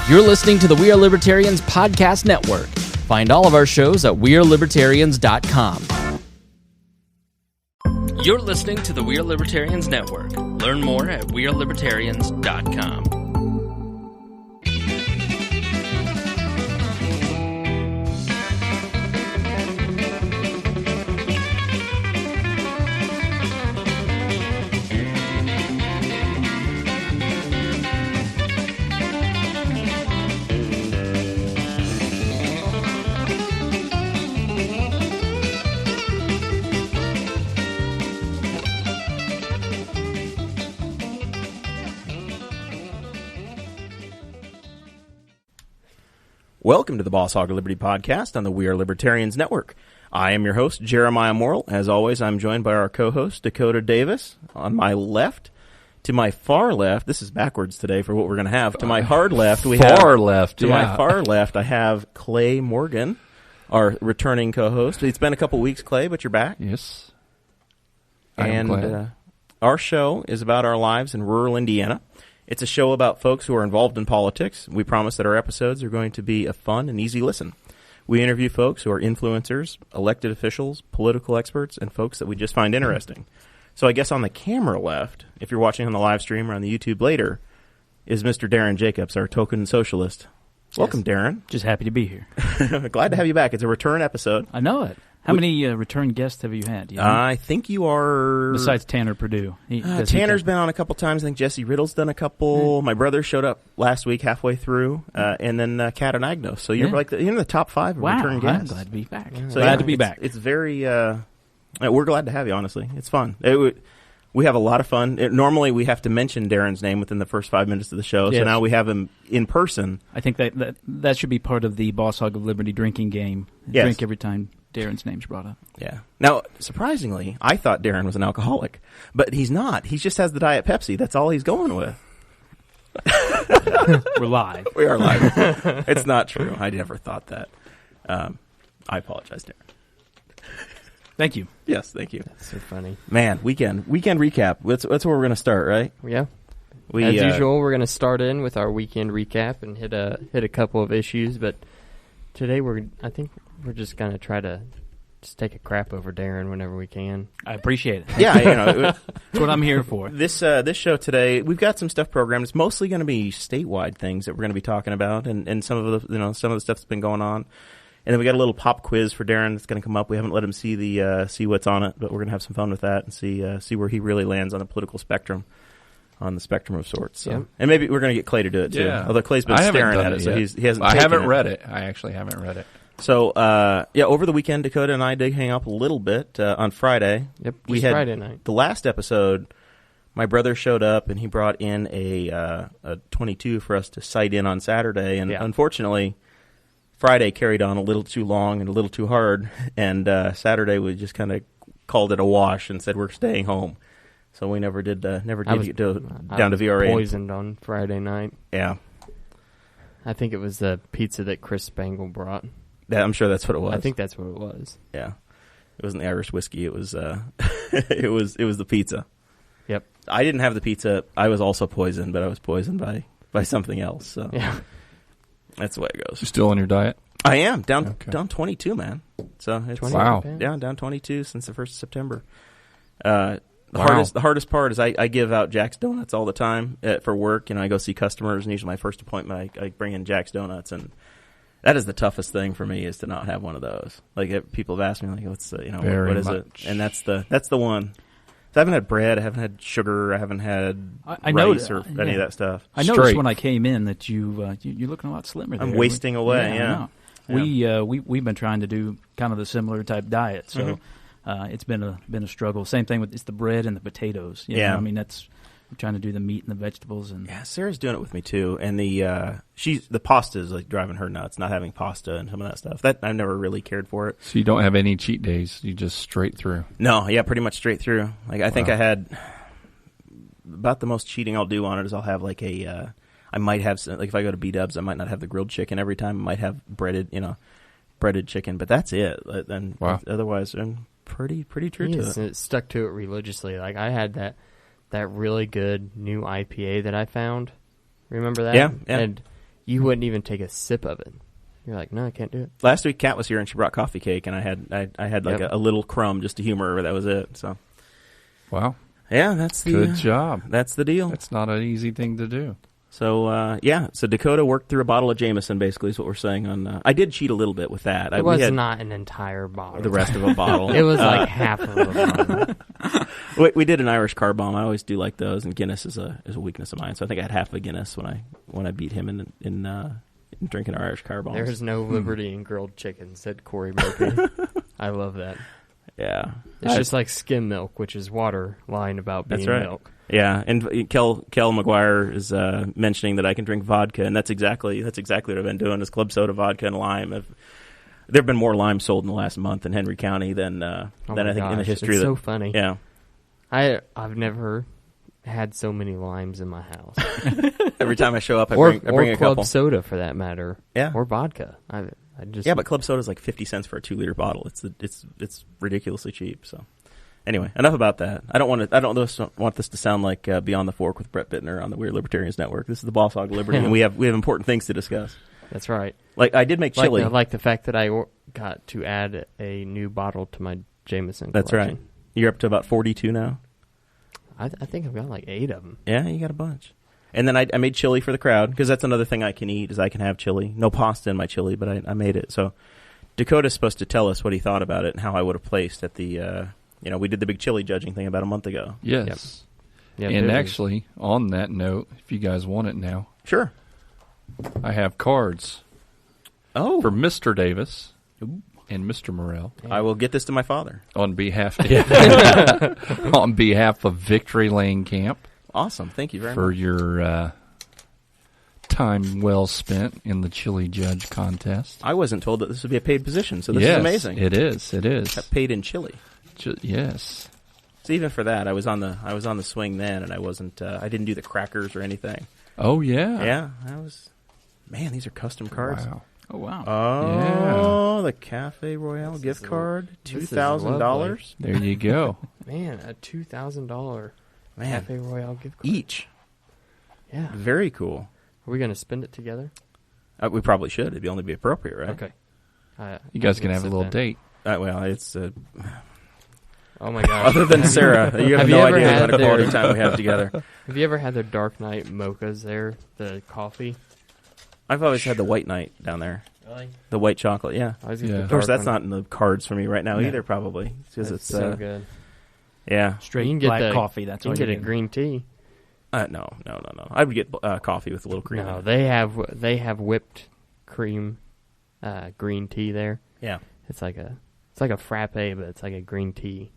You're listening to the We Are Libertarians Podcast Network. Find all of our shows at wearelibertarians.com. You're listening to the We Are Libertarians Network. Learn more at wearelibertarians.com. Welcome to the Boss Hog of Liberty podcast on the We Are Libertarians Network. I am your host, Jeremiah Morrell. As always, I'm joined by our co-host, Dakota Davis. On my left, to my far left, this is backwards today for what we're going to have. To my hard left, my far left, I have Clay Morgan, our returning co-host. It's been a couple weeks, Clay, but you're back. Yes. And our show is about our lives in rural Indiana. It's a show about folks who are involved in politics. We promise that our episodes are going to be a fun and easy listen. We interview folks who are influencers, elected officials, political experts, and folks that we just find interesting. So I guess on the camera left, if you're watching on the live stream or on the YouTube later, is Mr. Darrin Jacobs, our token socialist. Welcome, Darrin. Just happy to be here. Glad to have you back. It's a return episode. I know it. How many return guests have you had? I think you are... Besides Tanner Purdue. Tanner's been on a couple times. I think Jesse Riddle's done a couple. My brother showed up last week halfway through, and then Kat and Agnos. So you're like you're in the top 5 of return guests. I'm glad to be back. So glad to be back. It's very... we're glad to have you, honestly. It's fun. We have a lot of fun. Normally, we have to mention Darrin's name within the first 5 minutes of the show, so now we have him in person. I think that should be part of the Boss Hog of Liberty drinking game. Yes. Drink every time Darrin's name's brought up. Yeah. Now, surprisingly, I thought Darrin was an alcoholic, but he's not. He just has the Diet Pepsi. That's all he's going with. We're live. We are live. It's not true. I never thought that. I apologize, Darrin. Thank you. Yes, thank you. That's so funny. Man, weekend recap. That's where we're going to start, right? Yeah. As usual, we're going to start in with our weekend recap and hit a couple of issues, but today I think we're just going to try to just take a crap over Darrin whenever we can. I appreciate it. Yeah, that's what I'm here for. This show today, we've got some stuff programmed. It's mostly going to be statewide things that we're going to be talking about, and some of the stuff that's been going on. And then we got a little pop quiz for Darrin that's going to come up. We haven't let him see what's on it, but we're going to have some fun with that and see where he really lands on the political spectrum, on the spectrum of sorts. So. Yep. And maybe we're going to get Clay to do it too. Yeah. Although Clay's been staring at it, so he hasn't. I haven't read it. I actually haven't read it. So over the weekend, Dakota and I did hang up a little bit on Friday. Yep, we had Friday night. The last episode. My brother showed up and he brought in a 22 for us to sight in on Saturday, and unfortunately, Friday carried on a little too long and a little too hard, and Saturday we just kind of called it a wash and said we're staying home. So we never did get down to VRA. Poisoned on Friday night. Yeah, I think it was the pizza that Chris Spangle brought. Yeah, I'm sure that's what it was. I think that's what it was. Yeah, it wasn't the Irish whiskey. It was it was the pizza. Yep. I didn't have the pizza. I was also poisoned, but I was poisoned by something else. So yeah. That's the way it goes. You're still on your diet? I am. Down 22, man. So it's wow. Yeah, down 22 since the 1st of September. The hardest part is I give out Jack's Donuts all the time for work. I go see customers, and usually my first appointment I bring in Jack's Donuts, and that is the toughest thing for me, is to not have one of those. Like, people have asked me, like, what's what is it? And that's the one. So I haven't had bread, I haven't had sugar, I haven't had rice or any of that stuff. I noticed when I came in that you're looking a lot slimmer there. I'm wasting away, yeah. We've been trying to do kind of the similar type diet, so it's been a struggle. Same thing with the bread and the potatoes. You know? I mean, I'm trying to do the meat and the vegetables, and Sarah's doing it with me too. And the pasta is like driving her nuts, not having pasta and some of that stuff. That I've never really cared for it. So you don't have any cheat days? You just straight through? No, yeah, pretty much straight through. Like I think I had about the most cheating I'll do on it is I'll have like I might have some, like if I go to B-Dubs, I might not have the grilled chicken every time. I might have breaded chicken, but that's it. And otherwise, I'm pretty true to it. It stuck to it religiously. Like I had that really good new IPA that I found. Remember that? Yeah. And you wouldn't even take a sip of it. You're like, no, I can't do it. Last week, Kat was here and she brought coffee cake, and I had like a little crumb just to humor her. That was it. So, wow, yeah, that's the good job. That's the deal. That's not an easy thing to do. So so Dakota worked through a bottle of Jameson. Basically, is what we're saying. On I did cheat a little bit with that. It was not an entire bottle. The rest of a bottle. It was like half of a bottle. We did an Irish car bomb. I always do like those, and Guinness is a weakness of mine. So I think I had half a Guinness when I beat him in drinking Irish car bombs. There's no liberty in grilled chicken, said Corey Murphy. I love that. Yeah. It's just like skim milk, which is water lying about being milk. Yeah, and Kel McGuire is mentioning that I can drink vodka, and that's exactly what I've been doing is club soda, vodka, and lime. There have been more limes sold in the last month in Henry County than I think in the history. It's so funny. Yeah. I've never had so many limes in my house. Every time I show up, I bring a club couple. soda for that matter. Yeah. Or vodka. But club soda is like 50 cents for a 2-liter bottle. It's ridiculously cheap. So anyway, enough about that. I don't want this to sound like Beyond the Fork with Brett Bittner on the Weird Libertarians Network. This is the Boss Hog Liberty, and we have important things to discuss. That's right. Like I did make chili. Like the fact that I got to add a new bottle to my Jameson collection. That's right. You're up to about 42 now. I think I've got like 8 of them. Yeah, you got a bunch. And then I made chili for the crowd, because that's another thing I can eat, is I can have chili. No pasta in my chili, but I made it. So Dakota's supposed to tell us what he thought about it and how I would have placed at the, we did the big chili judging thing about a month ago. Yes. Yep. And actually, on that note, if you guys want it now. Sure. I have cards. Oh. For Mr. Davis and Mr. Morrell. I will get this to my father. On behalf of Victory Lane Camp. Awesome. Thank you very much. For your time well spent in the Chili Judge contest. I wasn't told that this would be a paid position, so this is amazing. It is. It is. Got paid in chili. Yes. So even for that, I was on the swing then, and I wasn't. I didn't do the crackers or anything. Oh yeah. Yeah, I was. Man, these are custom cards. Wow. Oh wow. Oh, the Cafe Royale gift card, $2,000. There you go. Man, a $2,000 Cafe Royale gift card each. Yeah, very cool. Are we going to spend it together? We probably should. It'd only be appropriate, right? Okay. You guys can have a little date. Well, it's. Oh my gosh! Other than Sarah, you have no idea what a quality time we have together. Have you ever had their Dark Knight mochas there? The coffee. I've always had the White Knight down there. Really? The white chocolate, yeah. Of course, that's not in the cards for me right now either, probably, because it's so good. Yeah, straight black coffee. That's you what can get a green tea. No. I would get coffee with a little cream. No, they have whipped cream, green tea there. Yeah, it's like a frappe, but it's like a green tea,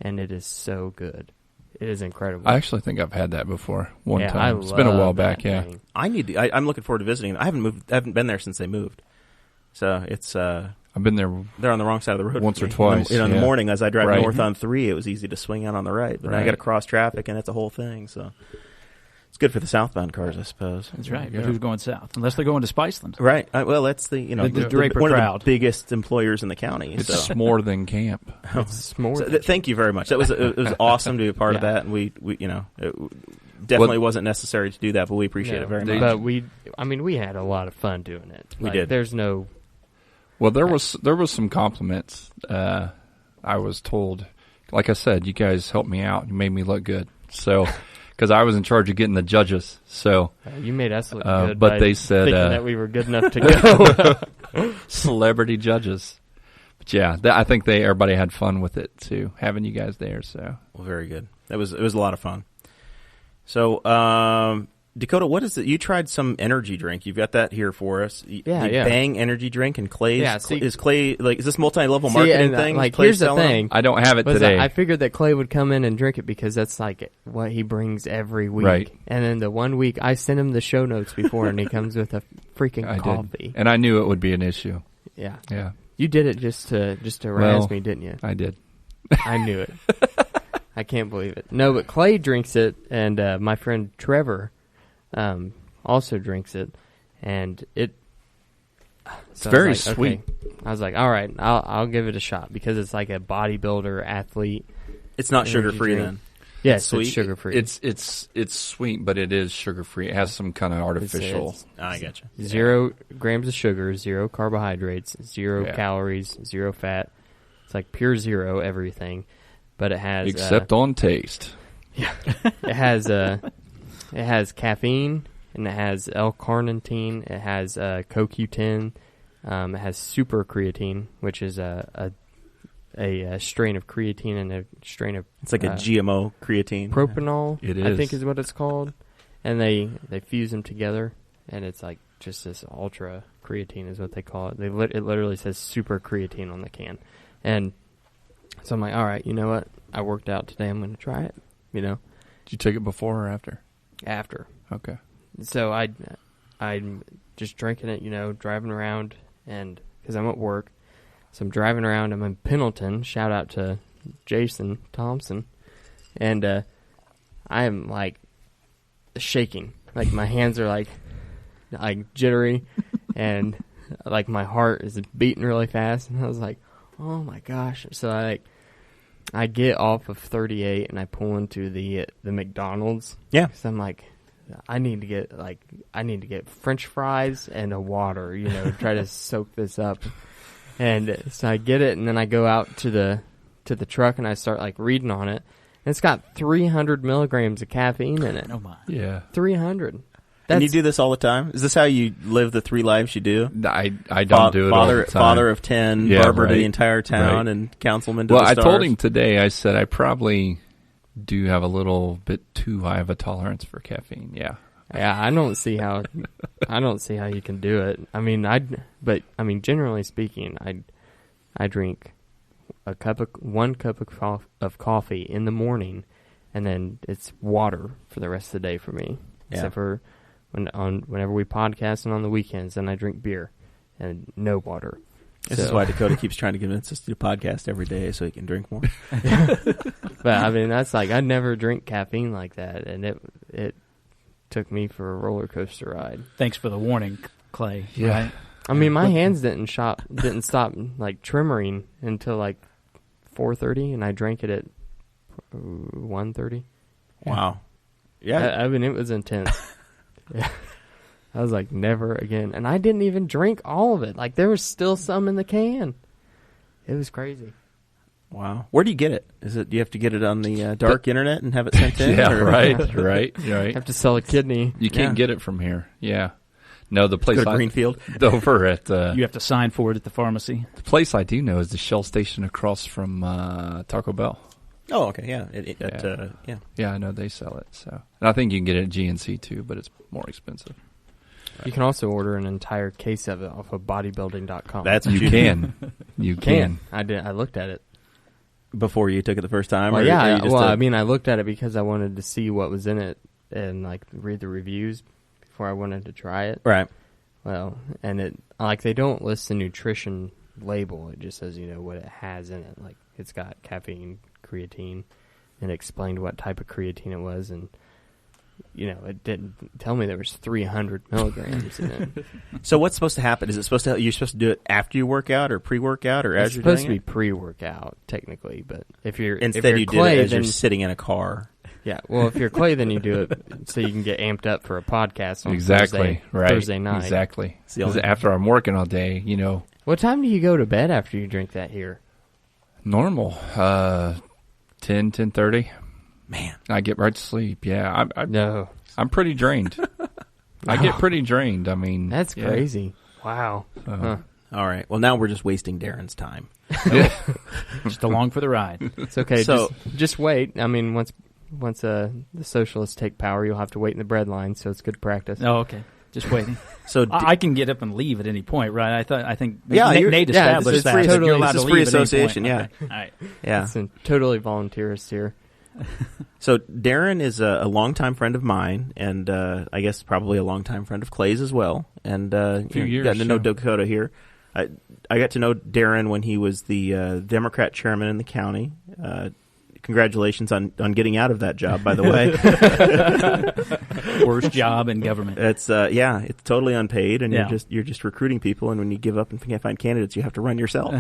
and it is so good. It is incredible. I actually think I've had that before one time. It's love been a while back. Yeah, thing. I'm looking forward to visiting. I haven't been there since they moved, so it's. I've been there. They're on the wrong side of the road once or twice. In the morning, as I drive north on 3, it was easy to swing out on the right, but I got to cross traffic, and it's a whole thing. So it's good for the southbound cars, I suppose. That's right. But who's going south? Unless they're going to Spiceland, right? Well, that's the Draper one crowd. of the biggest employers in the county. It's more than camp. It's more. Thank you very much. That was it was awesome to be a part of that, and we it definitely wasn't necessary to do that, but we appreciate it very much. But we had a lot of fun doing it. We did. There's no. Well, there was some compliments. I was told, like I said, you guys helped me out. You made me look good. So, because I was in charge of getting the judges. So you made us look good. But they said thinking that we were good enough to go. Celebrity judges. But yeah, I think everybody had fun with it too, having you guys there. So very good. It was a lot of fun. So. Dakota, what is it? You tried some energy drink. You've got that here for us. Yeah. Bang energy drink and Clay's. Yeah, is Clay is this multi-level marketing thing? Here's the thing. I don't have it today. I figured that Clay would come in and drink it because that's like what he brings every week. Right. And then the one week I sent him the show notes before, and he comes with a freaking coffee. And I knew it would be an issue. Yeah. Yeah. You did it just to razz me, didn't you? I did. I knew it. I can't believe it. No, but Clay drinks it, and my friend Trevor. Also drinks it, and it's very sweet. Okay. I was like, all right, I'll give it a shot because it's like a bodybuilder athlete. It's not sugar free then. Yes, sweet. it's sugar free. It's sweet, but it is sugar free. It has some kind of artificial. I gotcha. 0 grams of sugar, 0 carbohydrates, 0 calories, 0 fat. It's like pure zero everything, but it has except on taste. Yeah, it has caffeine, and it has L-carnitine. It has CoQ10. It has super creatine, which is a strain of creatine and a strain of it's like a GMO creatine. Propanol, it is. I think is what it's called. And they fuse them together, and it's like just this ultra creatine is what they call it. It literally says super creatine on the can. And so I'm like, all right, you know what? I worked out today. I'm going to try it, you know. Did you take it before or after? After. Okay. So I'm just drinking it, you know, driving around, and because I'm at work. So I'm driving around. I'm in Pendleton. Shout out to Jason Thompson. And I am, like, shaking. Like, my hands are, like jittery. And, like, my heart is beating really fast. And I was like, oh, my gosh. So I get off of 38, and I pull into the McDonald's. Yeah. So I'm like, I need to get French fries and a water, you know, try to soak this up. And so I get it, and then I go out to the truck, and I start like reading on it. And it's got 300 milligrams of caffeine in it. Oh my! Yeah, 300. And you do this all the time? Is this how you live the 3 lives you do? I don't do it all the time. Father of 10, barber to the entire town, and councilman to the stars. Well, I told him today. I said I probably do have a little bit too high of a tolerance for caffeine. Yeah. Yeah, I don't see how you can do it. I mean, generally speaking, I drink 1 cup of coffee in the morning, and then it's water for the rest of the day for me. Yeah. Except for whenever we podcast and on the weekends, then I drink beer and no water. This is why Dakota keeps trying to convince us to do a podcast every day so he can drink more. But I mean, that's like I never drink caffeine like that, and it took me for a roller coaster ride. Thanks for the warning, Clay. Yeah. Right? I mean, my hands didn't stop like tremoring until like 4:30, and I drank it at 1:30. Wow. Yeah. I mean, it was intense. Yeah. I was like, never again. And I didn't even drink all of it. Like, there was still some in the can. It was crazy. Wow. Where do you get it? Do you have to get it on the dark internet and have it sent in? Yeah, or? right. Have to sell a kidney. You can't get it from here. Yeah. No, the place Go to Greenfield. Over at you have to sign for it at the pharmacy. The place I do know is the Shell station across from Taco Bell. Oh, okay, yeah. Yeah, I know they sell it. So, and I think you can get it at GNC too, but it's more expensive. You can also order an entire case of it off of bodybuilding.com. That's what you can. You can. I did. I looked at it before you took it the first time. Well, or yeah. just I mean, I looked at it because I wanted to see what was in it and like read the reviews before I wanted to try it. Right. Well, and it they don't list the nutrition label. It just says what it has in it. Like it's got caffeine, creatine, and it explained what type of creatine it was, and it didn't tell me there was 300 milligrams in it. So what's supposed to happen? Is it supposed to? You're supposed to do it after you work out, or pre-workout, or as you're doing it? It's supposed to be pre-workout technically, but if you're instead you do it as you're sitting in a car. Yeah, well, if you're Clay, then you do it so you can get amped up for a podcast on Thursday night. Exactly. Because after I'm working all day, What time do you go to bed after you drink that here? Normal, 10:30. Man, I get right to sleep. Yeah, No, I'm pretty drained. I get pretty drained. I mean, that's crazy. Wow. All right. Well, now we're just wasting Darren's time. Just along for the ride. It's okay. So just wait. I mean, once the socialists take power, you'll have to wait in the bread line. So it's good practice. Oh, okay. Just waiting. So I can get up and leave at any point, right? I think Nate established that. It's totally, you're allowed to leave free association. Yeah. Okay. All right. Yeah. It's totally volunteerist here. So Darrin is a longtime friend of mine, and I guess probably a longtime friend of Clay's as well. And a few years, got to know Dakota here. I got to know Darrin when he was the Democrat chairman in the county. congratulations on getting out of that job, by the way. Worst job in government. It's it's totally unpaid, and you're just recruiting people, and when you give up and can't find candidates, you have to run yourself.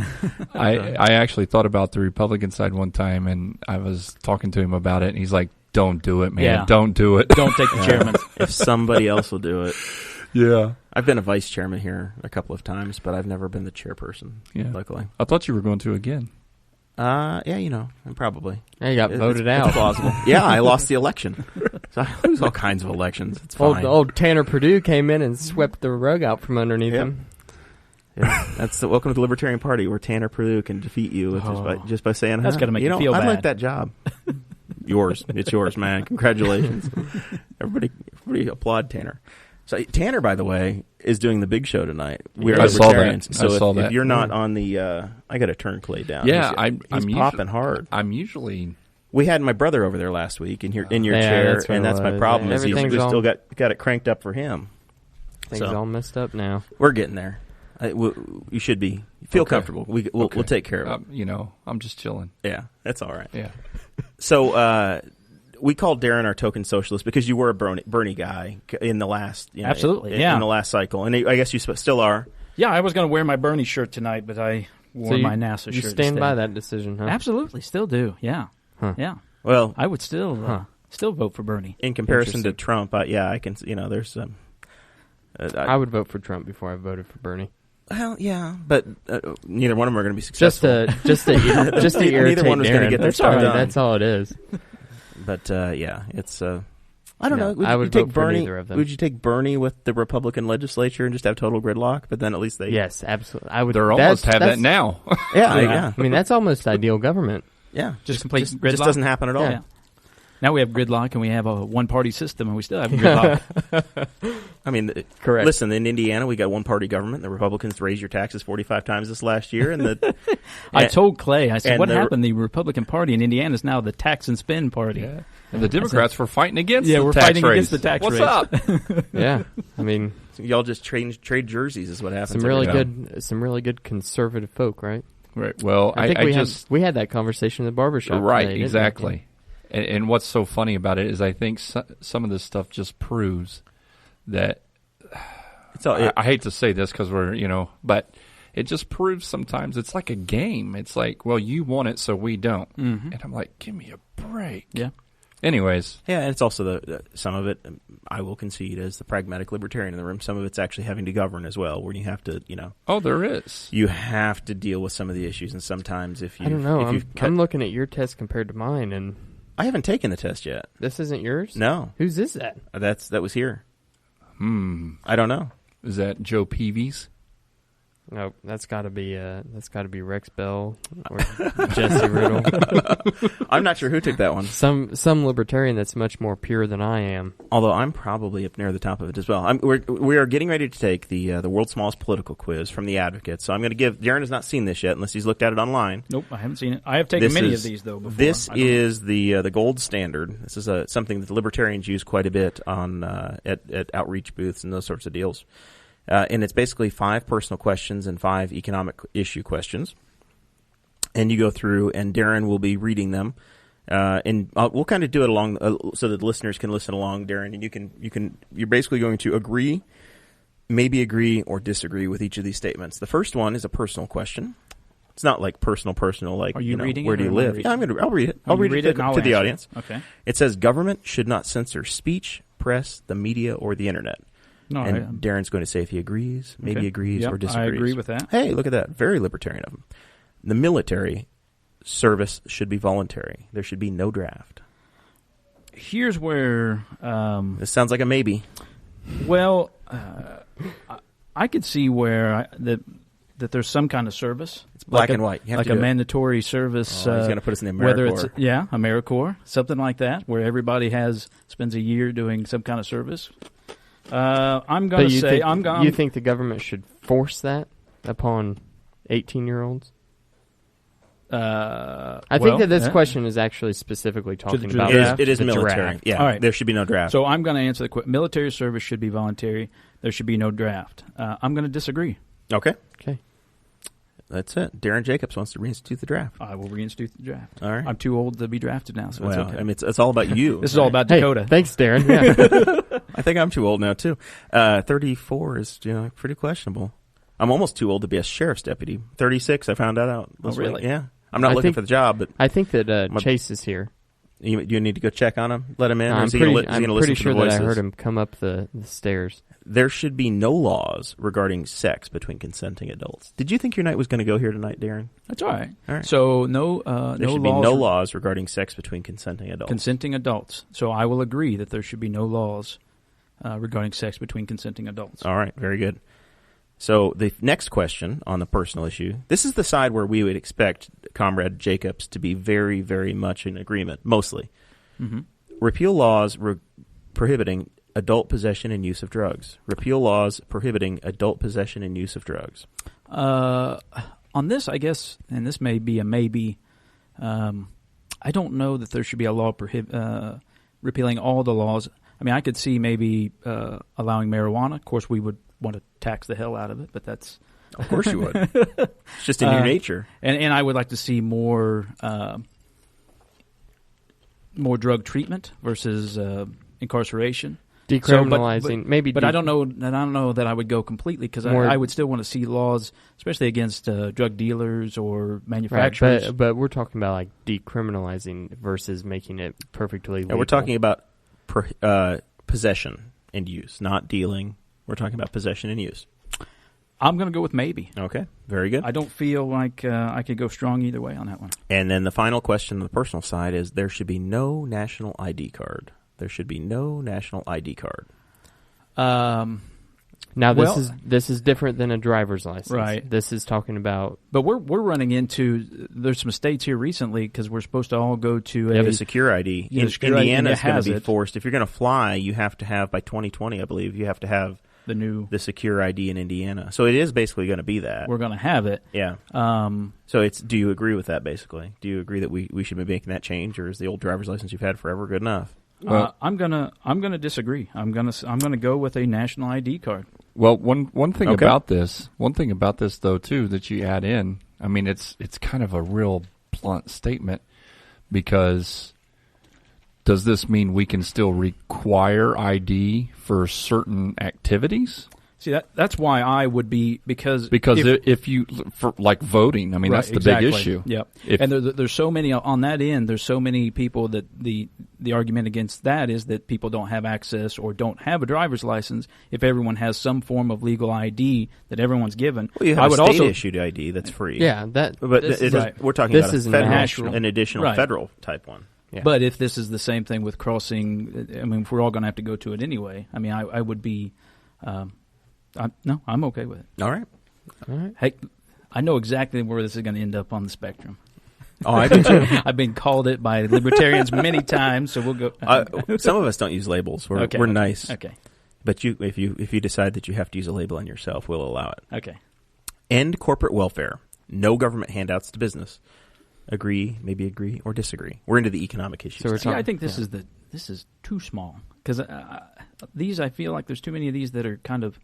I actually thought about the Republican side one time, and I was talking to him about it, and he's like, "Don't do it, man. Yeah. Don't do it. Don't take the chairman. If somebody else will do it." Yeah. I've been a vice chairman here a couple of times, but I've never been the chairperson, luckily. I thought you were going to again. Probably. Yeah, you got voted out. It's plausible. Yeah, I lost the election. So I lose all kinds of elections. It's fine. Old Tanner Purdue came in and swept the rug out from underneath him. Yeah, that's the welcome to the Libertarian Party, where Tanner Purdue can defeat you just by saying, "That's got to make you feel bad." I like that job. It's yours, man. Congratulations. Everybody applaud Tanner. So Tanner, by the way, is doing the big show tonight. We are Libertarians. I saw that. If you're not on the, I got to turn Clay down. Yeah, he's popping hard. I'm usually. We had my brother over there last week in your chair, and that's my problem. Is we still got it cranked up for him. Things all messed up now. We're getting there. You should be feel comfortable. We'll take care of it. I'm just chilling. Yeah, that's all right. Yeah. So we called Darrin our token socialist because you were a Bernie guy in the last absolutely in the last cycle, and I guess you still are. Yeah, I was going to wear my Bernie shirt tonight, but I wore my NASA shirt. You stand by that decision, huh? Absolutely, still do. Yeah, yeah. Well, I would still vote for Bernie in comparison to Trump. I can. There's. I would vote for Trump before I voted for Bernie. Well, yeah, but neither one of them are going to be successful. Just to irritate neither one was going to get their stuff done. That's all it is. But it's. I don't know. I would take vote Bernie. for neither of them. Would you take Bernie with the Republican legislature and just have total gridlock? But then at least they. Yes, absolutely. I would. They almost have that now. Yeah. I mean, that's almost ideal government. Yeah, just complete gridlock. Just doesn't happen at all. Yeah. Now we have gridlock, and we have a one-party system, and we still have gridlock. I mean, correct. Listen, in Indiana, we got one-party government. The Republicans raised your taxes 45 times this last year, and I told Clay, I said, "What happened? The Republican Party in Indiana is now the tax and spend party." Yeah. And the Democrats were fighting against the tax fighting raise. against the tax raise. What's up? Yeah, I mean, so y'all just trade jerseys is what happens. Some really good conservative folk, right? Right. Well, I think we had that conversation in the barbershop. Right. Today, exactly. And what's so funny about it is I think some of this stuff just proves that. I hate to say this because but it just proves sometimes it's like a game. It's like, well, you want it, so we don't. Mm-hmm. And I'm like, give me a break. Yeah. Anyways. Yeah, and it's also some of it, I will concede, as the pragmatic libertarian in the room, some of it's actually having to govern as well, where you have to, Oh, there is. You have to deal with some of the issues, and sometimes if you... I don't know. I'm looking at your test compared to mine, and... I haven't taken the test yet. This isn't yours? No. Whose is that? That was here. I don't know. Is that Joe Peavy's? No, that's got to be Rex Bell or Jesse Riddle. I'm not sure who took that one. Some libertarian that's much more pure than I am. Although I'm probably up near the top of it as well. We are getting ready to take the world's smallest political quiz from the Advocate. So I'm going to give. Darrin has not seen this yet, unless he's looked at it online. Nope, I haven't seen it. I have taken many of these though before. This is the gold standard. This is something that the libertarians use quite a bit on at outreach booths and those sorts of deals. And it's basically 5 personal questions and 5 economic issue questions. And you go through, and Darrin will be reading them. And we'll kind of do it along so that the listeners can listen along, Darrin. And you're basically going to agree, maybe agree, or disagree with each of these statements. The first one is a personal question. It's not like personal, like, are you reading where do you live? Yeah, I'll read it. I'll read it to the audience. Okay. It says, government should not censor speech, press, the media, or the internet. No, and Darrin's going to say if he agrees, maybe agrees, or disagrees. I agree with that. Hey, look at that. Very libertarian of him. The military service should be voluntary. There should be no draft. Here's where... this sounds like a maybe. Well, I could see where that there's some kind of service. It's black and white. Like a mandatory service. He's going to put us in the AmeriCorps. Whether it's AmeriCorps, something like that, where everybody spends a year doing some kind of service. I'm going to say you think the government should force that upon 18-year-olds? I think that this question is actually specifically talking about it is the military. Draft. Yeah, all right. There should be no draft. So I'm going to answer the question. Military service should be voluntary. There should be no draft. I'm going to disagree. Okay. That's it. Darrin Jacobs wants to reinstitute the draft. I will reinstitute the draft. All right. I'm too old to be drafted now, so it's okay. I mean, it's all about you. This is all about Dakota. Hey, thanks, Darrin. Yeah. I think I'm too old now, too. 34 is pretty questionable. I'm almost too old to be a sheriff's deputy. 36, I found that out. Really? Week. Yeah. I'm not looking for the job, but I think that Chase is here. You need to go check on him? Let him in? I'm pretty sure that I heard him come up the stairs. There should be no laws regarding sex between consenting adults. Did you think your night was going to go here tonight, Darrin? That's all right. All right. So there should be no laws regarding sex between consenting adults. Consenting adults. So I will agree that there should be no laws regarding sex between consenting adults. All right. Very good. So the next question on the personal issue, this is the side where we would expect Comrade Jacobs to be very, very much in agreement, mostly. Mm-hmm. Repeal laws prohibiting adult possession and use of drugs. Repeal laws prohibiting adult possession and use of drugs. On this, I guess, and this may be a maybe, I don't know that there should be a law repealing all the laws. I mean, I could see maybe allowing marijuana. Of course, we would want to tax the hell out of it, but that's... Of course you would. It's just in your nature. And I would like to see more drug treatment versus incarceration. Decriminalizing, but I don't know that I would go completely, because I would still want to see laws, especially against drug dealers or manufacturers. Right, but we're talking about like decriminalizing versus making it perfectly legal. Yeah, we're talking about possession and use, not dealing. We're talking about possession and use. I'm going to go with maybe. Okay, very good. I don't feel like I could go strong either way on that one. And then the final question on the personal side is there should be no national ID card. There should be no national ID card. Now this is different than a driver's license. Right. This is talking about. But we're running into, there's some states here recently, because we're supposed to all go to a secure ID. Indiana is going to be forced. If you're going to fly, you have to have, by 2020, I believe, you have to have the secure ID in Indiana. So it is basically going to be that. We're going to have it. Yeah. So do you agree with that, basically? Do you agree that we should be making that change, or is the old driver's license you've had forever good enough? I'm gonna disagree. I'm gonna go with a national ID card. Well, one thing about this though too that you add in, I mean it's kind of a real blunt statement, because does this mean we can still require ID for certain activities? See, that's why I would be, because if you, for like voting, I mean, that's the big issue. Yep. And there's so many on that end. There's so many people that the argument against that is that people don't have access or don't have a driver's license. If everyone has some form of legal ID that everyone's given, well, you have a state-issued ID that's free. Yeah, we're talking about an additional federal type one. Yeah. But if this is the same thing with crossing, I mean, if we're all going to have to go to it anyway, I mean, I would be. I'm okay with it. All right. Hey, I know exactly where this is going to end up on the spectrum. Oh, I do too. I've been called it by libertarians many times, so we'll go. Some of us don't use labels. We're nice. Okay. But if you decide that you have to use a label on yourself, we'll allow it. Okay. End corporate welfare. No government handouts to business. Agree, maybe agree, or disagree. We're into the economic issues. So I think this is too small, because these, I feel like there's too many of these that are kind of,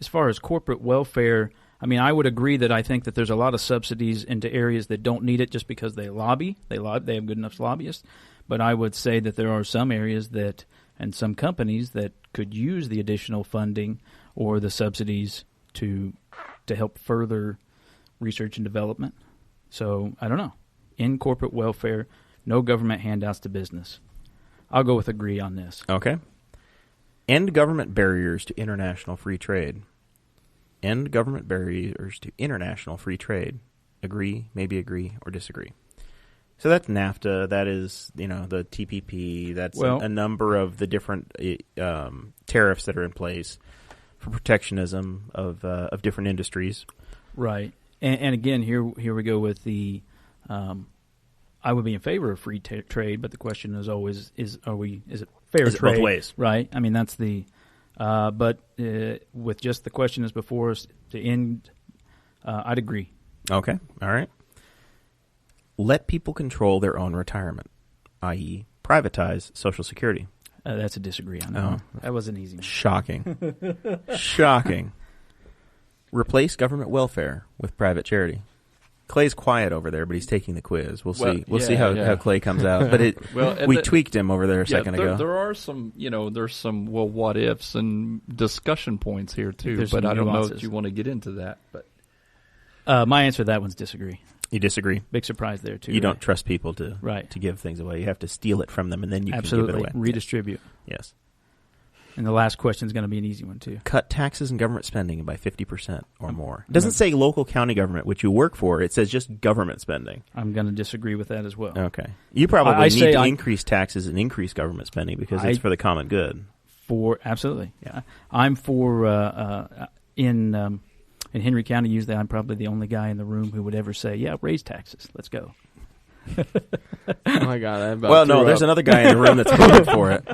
as far as corporate welfare, I mean, I would agree that I think that there's a lot of subsidies into areas that don't need it just because they lobby. They have good enough lobbyists. But I would say that there are some areas that, and some companies that could use the additional funding or the subsidies to help further research and development. So, I don't know. In corporate welfare, no government handouts to business. I'll go with agree on this. Okay. End government barriers to international free trade. End government barriers to international free trade. Agree, maybe agree, or disagree. So that's NAFTA. That is, the TPP. That's a number of the different tariffs that are in place for protectionism of different industries. Right. And again, here we go with the. I would be in favor of free trade, but the question is always: is it fair trade? Both ways, right? I mean, that's the. But with just the question is before us to end, I'd agree. Okay, all right. Let people control their own retirement, i.e., privatize Social Security. That's a disagree on that. Oh. That was an easy one. Shocking. Shocking. Replace government welfare with private charity. Clay's quiet over there, but he's taking the quiz. We'll see. We'll see how Clay comes out. But we tweaked him over there a second ago. There are some, there's some what ifs and discussion points here too. But I don't know if you want to get into that. But my answer to that one's disagree. You disagree? Big surprise there too. You don't trust people to give things away. You have to steal it from them, and then you can give it away. Redistribute. Yes. And the last question is going to be an easy one, too. Cut taxes and government spending by 50% or more. It doesn't say local county government, which you work for. It says just government spending. I'm going to disagree with that as well. Okay. You probably need to increase taxes and increase government spending because it's for the common good. Absolutely. Yeah. I'm for, in Henry County, usually I'm probably the only guy in the room who would ever say, raise taxes. Let's go. Oh my God! There's another guy in the room that's voted for it.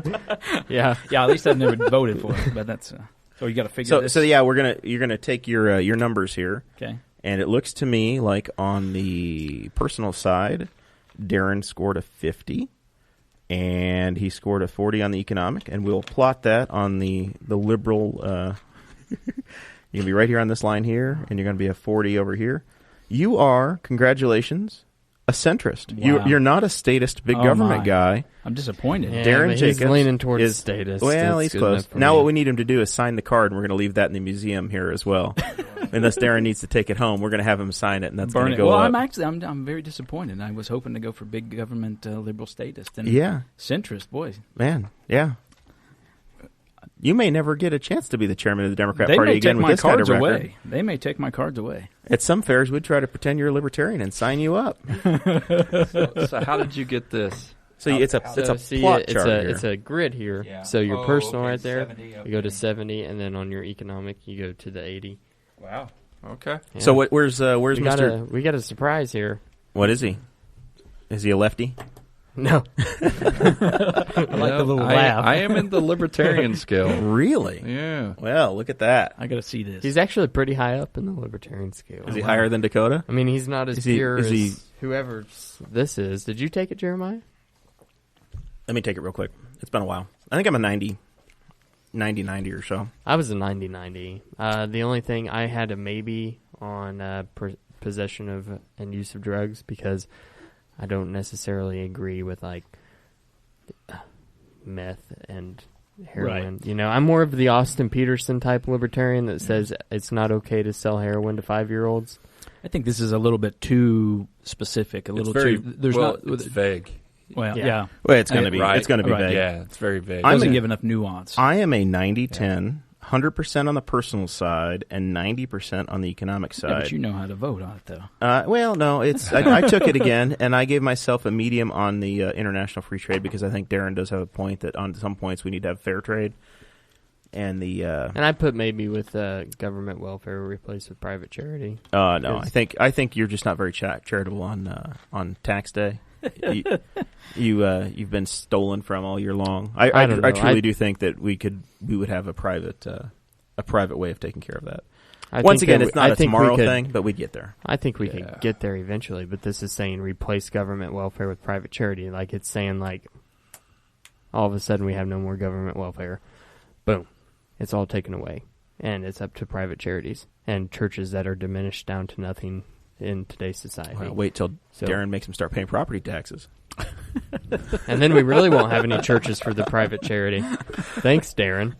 Yeah. At least I've never voted for it, but that's so you got to figure this. So you're gonna take your numbers here. Okay. And it looks to me like on the personal side, Darrin scored a 50, and he scored a 40 on the economic, and we'll plot that on the liberal. You're gonna be right here on this line here, and you're gonna be a 40 over here. You are, congratulations, a centrist. Wow. You're not a statist, big government guy. I'm disappointed. Yeah, Darrin Jacobs he's leaning towards statist. Well, he's close. Now what we need him to do is sign the card, and we're going to leave that in the museum here as well. Unless Darrin needs to take it home, we're going to have him sign it, and that's going to go up. Well, I'm very disappointed. I was hoping to go for big government liberal statist. And centrist, boy. Man, yeah. You may never get a chance to be the chairman of the Democrat Party again with this kind of record. They may take my cards away. At some fairs, we'd try to pretend you're a libertarian and sign you up. So how did you get this? So it's a plot chart here. It's a grid here. Yeah. So your personal right there, 70, you go to 70, and then on your economic, you go to the 80. Wow. Okay. Yeah. So where's Mr. We got a surprise here. What is he? Is he a lefty? No. I like the little laugh. I am in the libertarian scale. Really? Yeah. Well, look at that. I got to see this. He's actually pretty high up in the libertarian scale. Is he higher than Dakota? I mean, he's not as pure as whoever this is. Did you take it, Jeremiah? Let me take it real quick. It's been a while. I think I'm a 90 or so. I was a 90. The only thing I had a maybe on possession of and use of drugs because I don't necessarily agree with like meth and heroin. Right. I'm more of the Austin Peterson type libertarian that says it's not okay to sell heroin to 5-year-olds. I think this is a little bit too specific. It's vague. Well, yeah. Well, it's going to be. Right. It's going to be vague. Yeah, it's very vague. It doesn't give enough nuance. I am a 90-10. 100% on the personal side and 90% on the economic side. Yeah, but you know how to vote on it, though. Well, no, it's I took it again, and I gave myself a medium on the international free trade because I think Darrin does have a point that on some points we need to have fair trade. And I put maybe with government welfare replaced with private charity. No, I think you're just not very charitable on tax day. You've been stolen from all year long. I truly do think that we would have a private way of taking care of that. Once again, it's not a tomorrow thing, but we'd get there. I think we could get there eventually, but this is saying replace government welfare with private charity. Like it's saying like all of a sudden we have no more government welfare. Boom. It's all taken away. And it's up to private charities and churches that are diminished down to nothing in today's society. Well, wait till Darrin makes him start paying property taxes. And then we really won't have any churches for the private charity. Thanks, Darrin.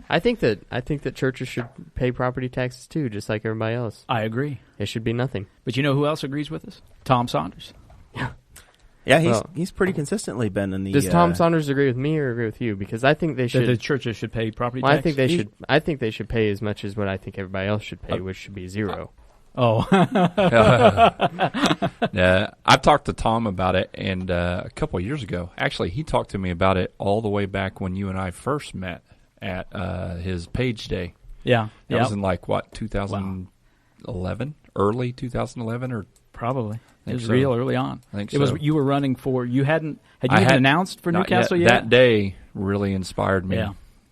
I think that churches should pay property taxes too, just like everybody else. I agree. It should be nothing. But you know who else agrees with us? Tom Saunders. Yeah, he's pretty consistently been in the. Does Tom Saunders agree with me or agree with you? Because I think they should. That the churches should pay property tax. I think they should pay as much as what I think everybody else should pay, which should be zero. Yeah, I've talked to Tom about it, and a couple of years ago, actually, he talked to me about it all the way back when you and I first met at his page day. Yeah, that was in 2011, early 2011, or probably. It was real early on. I think it was. You were running for. Had you even announced for Newcastle yet? That day really inspired me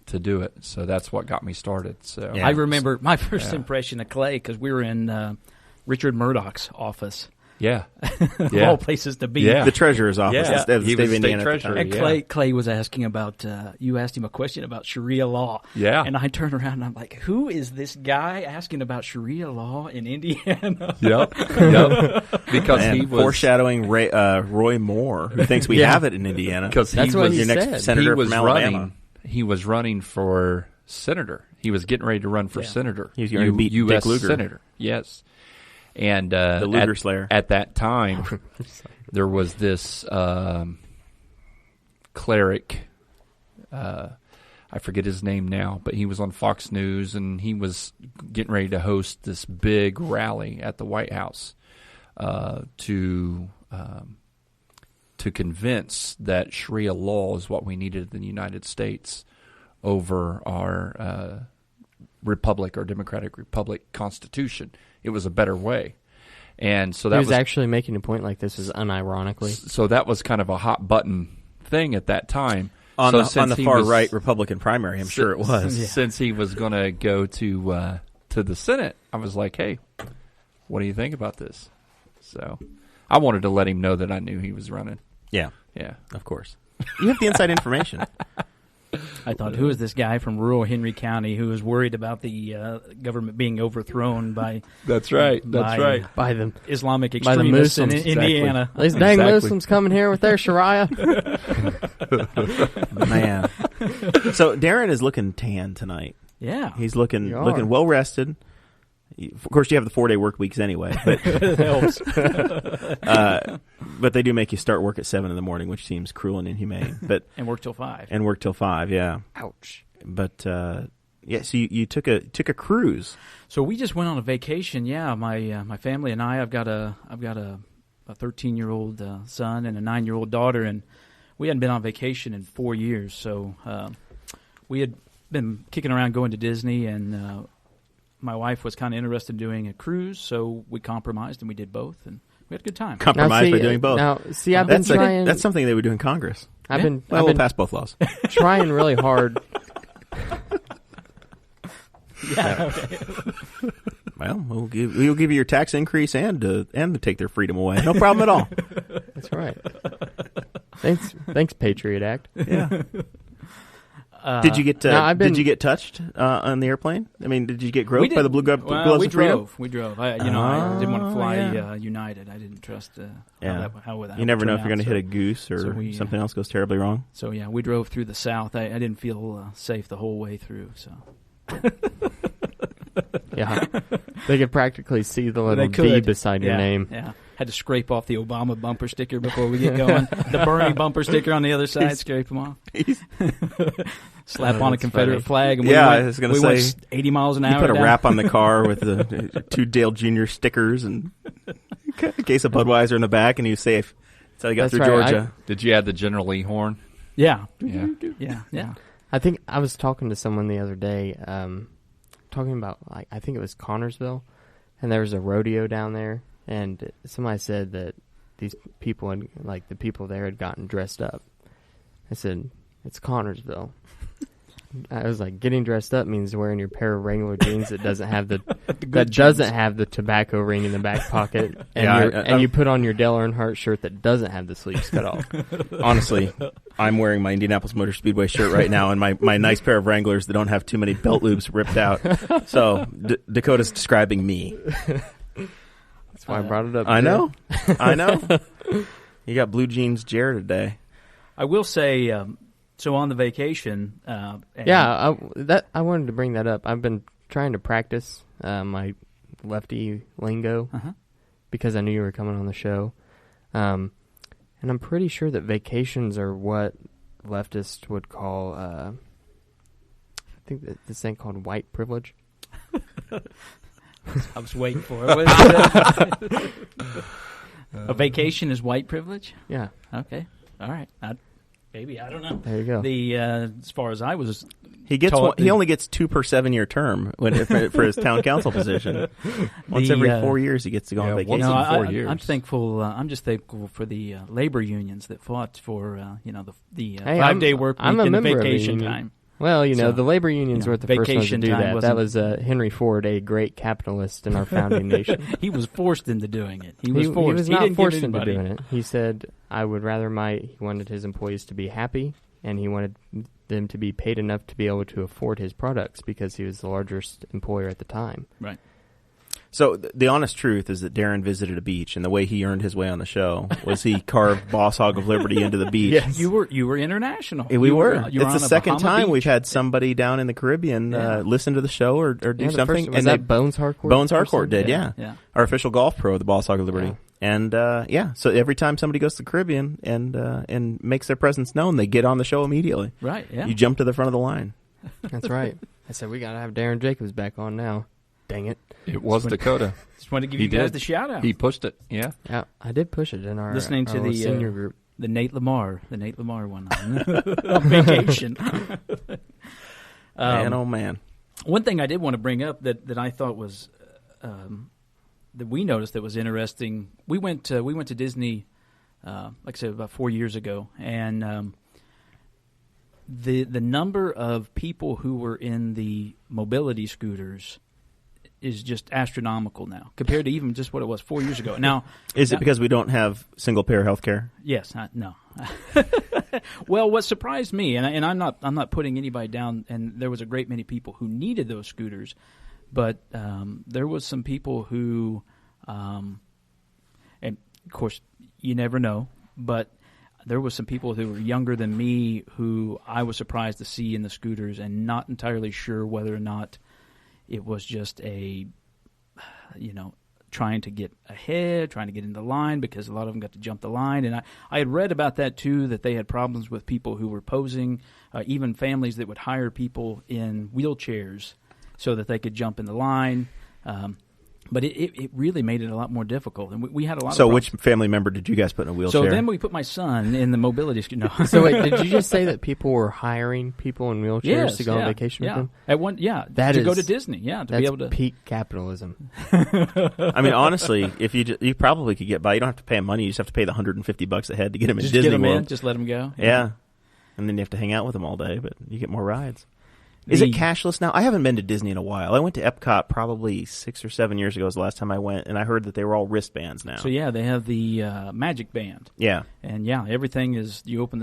to do it. So that's what got me started. So I remember my first impression of Clay because we were in Richard Murdoch's office Yeah. Of all places to be. The treasurer's office. Yeah. Instead of the He state was of state Indiana. treasurer. And Clay was asking about, you asked him a question about Sharia law. Yeah. And I turned around and I'm like, who is this guy asking about Sharia law in Indiana? Yep. Because he was foreshadowing Roy Moore, who thinks we have it in Indiana. Because That's what he your next said. senator he was from Alabama. He was running for senator. He was getting ready to run for senator. He was going to beat U.S. Dick Lugar. senator. Yes. And the Lugar Slayer. At that time, there was this cleric. I forget his name now, but he was on Fox News, and he was getting ready to host this big rally at the White House to convince that Sharia law is what we needed in the United States over our republic or democratic republic constitution. It was a better way. And so that he was actually making a point like this is unironically. So that was kind of a hot button thing at that time. On the far right Republican primary, I'm sure it was. Since he was going to go to the Senate, I was like, hey, what do you think about this? So I wanted to let him know that I knew he was running. Yeah, of course. You have the inside information. I thought, who is this guy from rural Henry County who is worried about the government being overthrown by... That's right. By the Islamic extremists in Indiana. These dang Muslims coming here with their Sharia. Man. So Darrin is looking tan tonight. Yeah. He's looking well rested. Of course, you have the 4-day work weeks anyway. But it helps. But they do make you start work at 7 in the morning, which seems cruel and inhumane. But and work till 5. Yeah. Ouch. But so you took a cruise. So we just went on a vacation. Yeah, my family and I've got a 13-year-old son and a 9-year-old daughter, and we hadn't been on vacation in 4 years. So we had been kicking around going to Disney, and my wife was kind of interested in doing a cruise, so we compromised and we did both, and we had a good time. Compromised by doing both. Now, see, I've been trying. That's something they would do in Congress. We'll pass both laws. Trying really hard. Yeah. Okay. Well, we'll give you your tax increase and to take their freedom away. No problem at all. That's right. Thanks, Patriot Act. Yeah. Did you get touched on the airplane? I mean, did you get groped by the blue gloves of freedom? We drove. I didn't want to fly United. I didn't trust how would that. You never know if you're going to hit a goose or something else goes terribly wrong. So yeah, we drove through the South. I didn't feel safe the whole way through. So. Yeah, they could practically see the little D beside your name. Yeah, had to scrape off the Obama bumper sticker before we get going. The Bernie bumper sticker on the other side, scrape them off. Slap on a Confederate flag. And I was going to say, went 80 miles an hour. You put a wrap on the car with the 2 Dale Jr. stickers and a case of Budweiser in the back, and he was safe. That's how he got through Georgia. Did you add the General Lee horn? Yeah. Yeah. I think I was talking to someone the other day, talking about, I think it was Connorsville, and there was a rodeo down there, and somebody said that these people had, the people there had gotten dressed up. I said, it's Connorsville. I was like, getting dressed up means wearing your pair of Wrangler jeans that doesn't have the tobacco ring in the back pocket, and you put on your Dale Earnhardt shirt that doesn't have the sleeves cut off. Honestly, I'm wearing my Indianapolis Motor Speedway shirt right now, and my nice pair of Wranglers that don't have too many belt loops ripped out. So Dakota's describing me. That's why I brought it up. I know. You got blue jeans, Jared, today. I will say. So on the vacation, I wanted to bring that up. I've been trying to practice my lefty lingo because I knew you were coming on the show, and I'm pretty sure that vacations are what leftists would call. I think that this thing called white privilege. I was waiting for it. A vacation is white privilege? Yeah. Okay. All right. Maybe, I don't know. There you go. As far as I was, he only gets 2 per 7-year term for his town council position. Once every 4 years, he gets to go on vacation. Once in 4 years. I'm thankful. I'm just thankful for the labor unions that fought for the 5-day work week and vacation time. Well, the labor unions weren't the first ones to do that. That was Henry Ford, a great capitalist in our founding nation. He was forced into doing it. He was forced. He was not forced into doing it. He said, I would rather he wanted his employees to be happy, and he wanted them to be paid enough to be able to afford his products because he was the largest employer at the time. Right. So the honest truth is that Darrin visited a beach, and the way he earned his way on the show was he carved Boss Hog of Liberty into the beach. Yes. You were international. We were. It's the second time we've had somebody down in the Caribbean listen to the show or do something. Was that Bones Harcourt? Bones Harcourt did, yeah. Our official golf pro, the Boss Hog of Liberty. Yeah. And so every time somebody goes to the Caribbean and makes their presence known, they get on the show immediately. Right, yeah. You jump to the front of the line. That's right. I said, we got to have Darrin Jacobs back on now. Dang it. It was Dakota. Just wanted to give you guys the shout out. He pushed it, yeah. Yeah, I did push it in our listening to the senior group. The Nate Lamar one on vacation. Man, oh man. One thing I did want to bring up that I thought was that we noticed that was interesting. We went to Disney, like I said, about 4 years ago, and the number of people who were in the mobility scooters is just astronomical now compared to even just what it was 4 years ago. Now, is it because we don't have single payer health care? Yes, no. Well, what surprised me, and I'm not putting anybody down, and there was a great many people who needed those scooters, but there was some people who, and of course you never know, but there was some people who were younger than me who I was surprised to see in the scooters, and not entirely sure whether or not it was just trying to get ahead, trying to get into line, because a lot of them got to jump the line. And I had read about that too, that they had problems with people who were posing, even families that would hire people in wheelchairs so that they could jump in the line. But it really made it a lot more difficult, and we had a lot of problems. Which family member did you guys put in a wheelchair? So then we put my son in the mobility scooter. No. So wait, did you just say that people were hiring people in wheelchairs to go on vacation with them? To go to Disney, to be able to peak capitalism. I mean, honestly, if you probably could get by. You don't have to pay them money. You just have to pay the $150 a head to get them in Disney World. Just get them World. in, just let them go. Yeah, and then you have to hang out with them all day, but you get more rides. Is it cashless now? I haven't been to Disney in a while. I went to Epcot probably 6 or 7 years ago was the last time I went, and I heard that they were all wristbands now. So they have the Magic Band. Yeah. And everything is, you open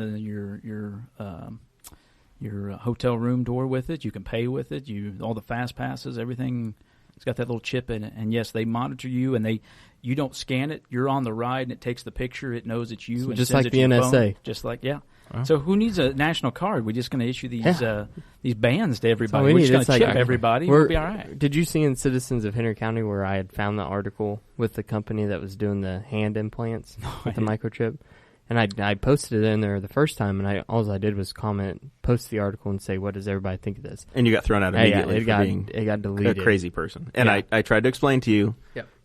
your hotel room door with it. You can pay with it. All the fast passes, everything. It's got that little chip in it. And yes, they monitor you, and you don't scan it. You're on the ride, and it takes the picture. It knows it's you. So and just sends like it the to your NSA. phone. Just like, So who needs a national card? We're just going to issue these bands to everybody. We're just going to chip everybody. We'll be all right. Did you see in Citizens of Henry County where I had found the article with the company that was doing the hand implants with the microchip? And I posted it in there the first time, and all I did was post the article and say, what does everybody think of this? And you got thrown out immediately for being it got deleted. A crazy person. And I tried to explain to you,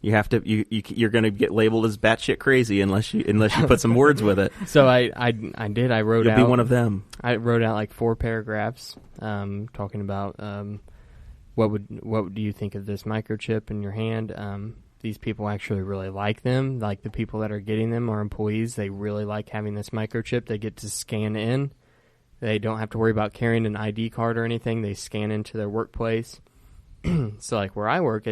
you have to you're going to get labeled as batshit crazy unless you put some words with it. So I did. I wrote out. You'll be one of them. I wrote out like 4 paragraphs talking about what do you think of this microchip in your hand? These people actually really like them. Like the people that are getting them are employees. They really like having this microchip. They get to scan in. They don't have to worry about carrying an ID card or anything. They scan into their workplace. So like where I work,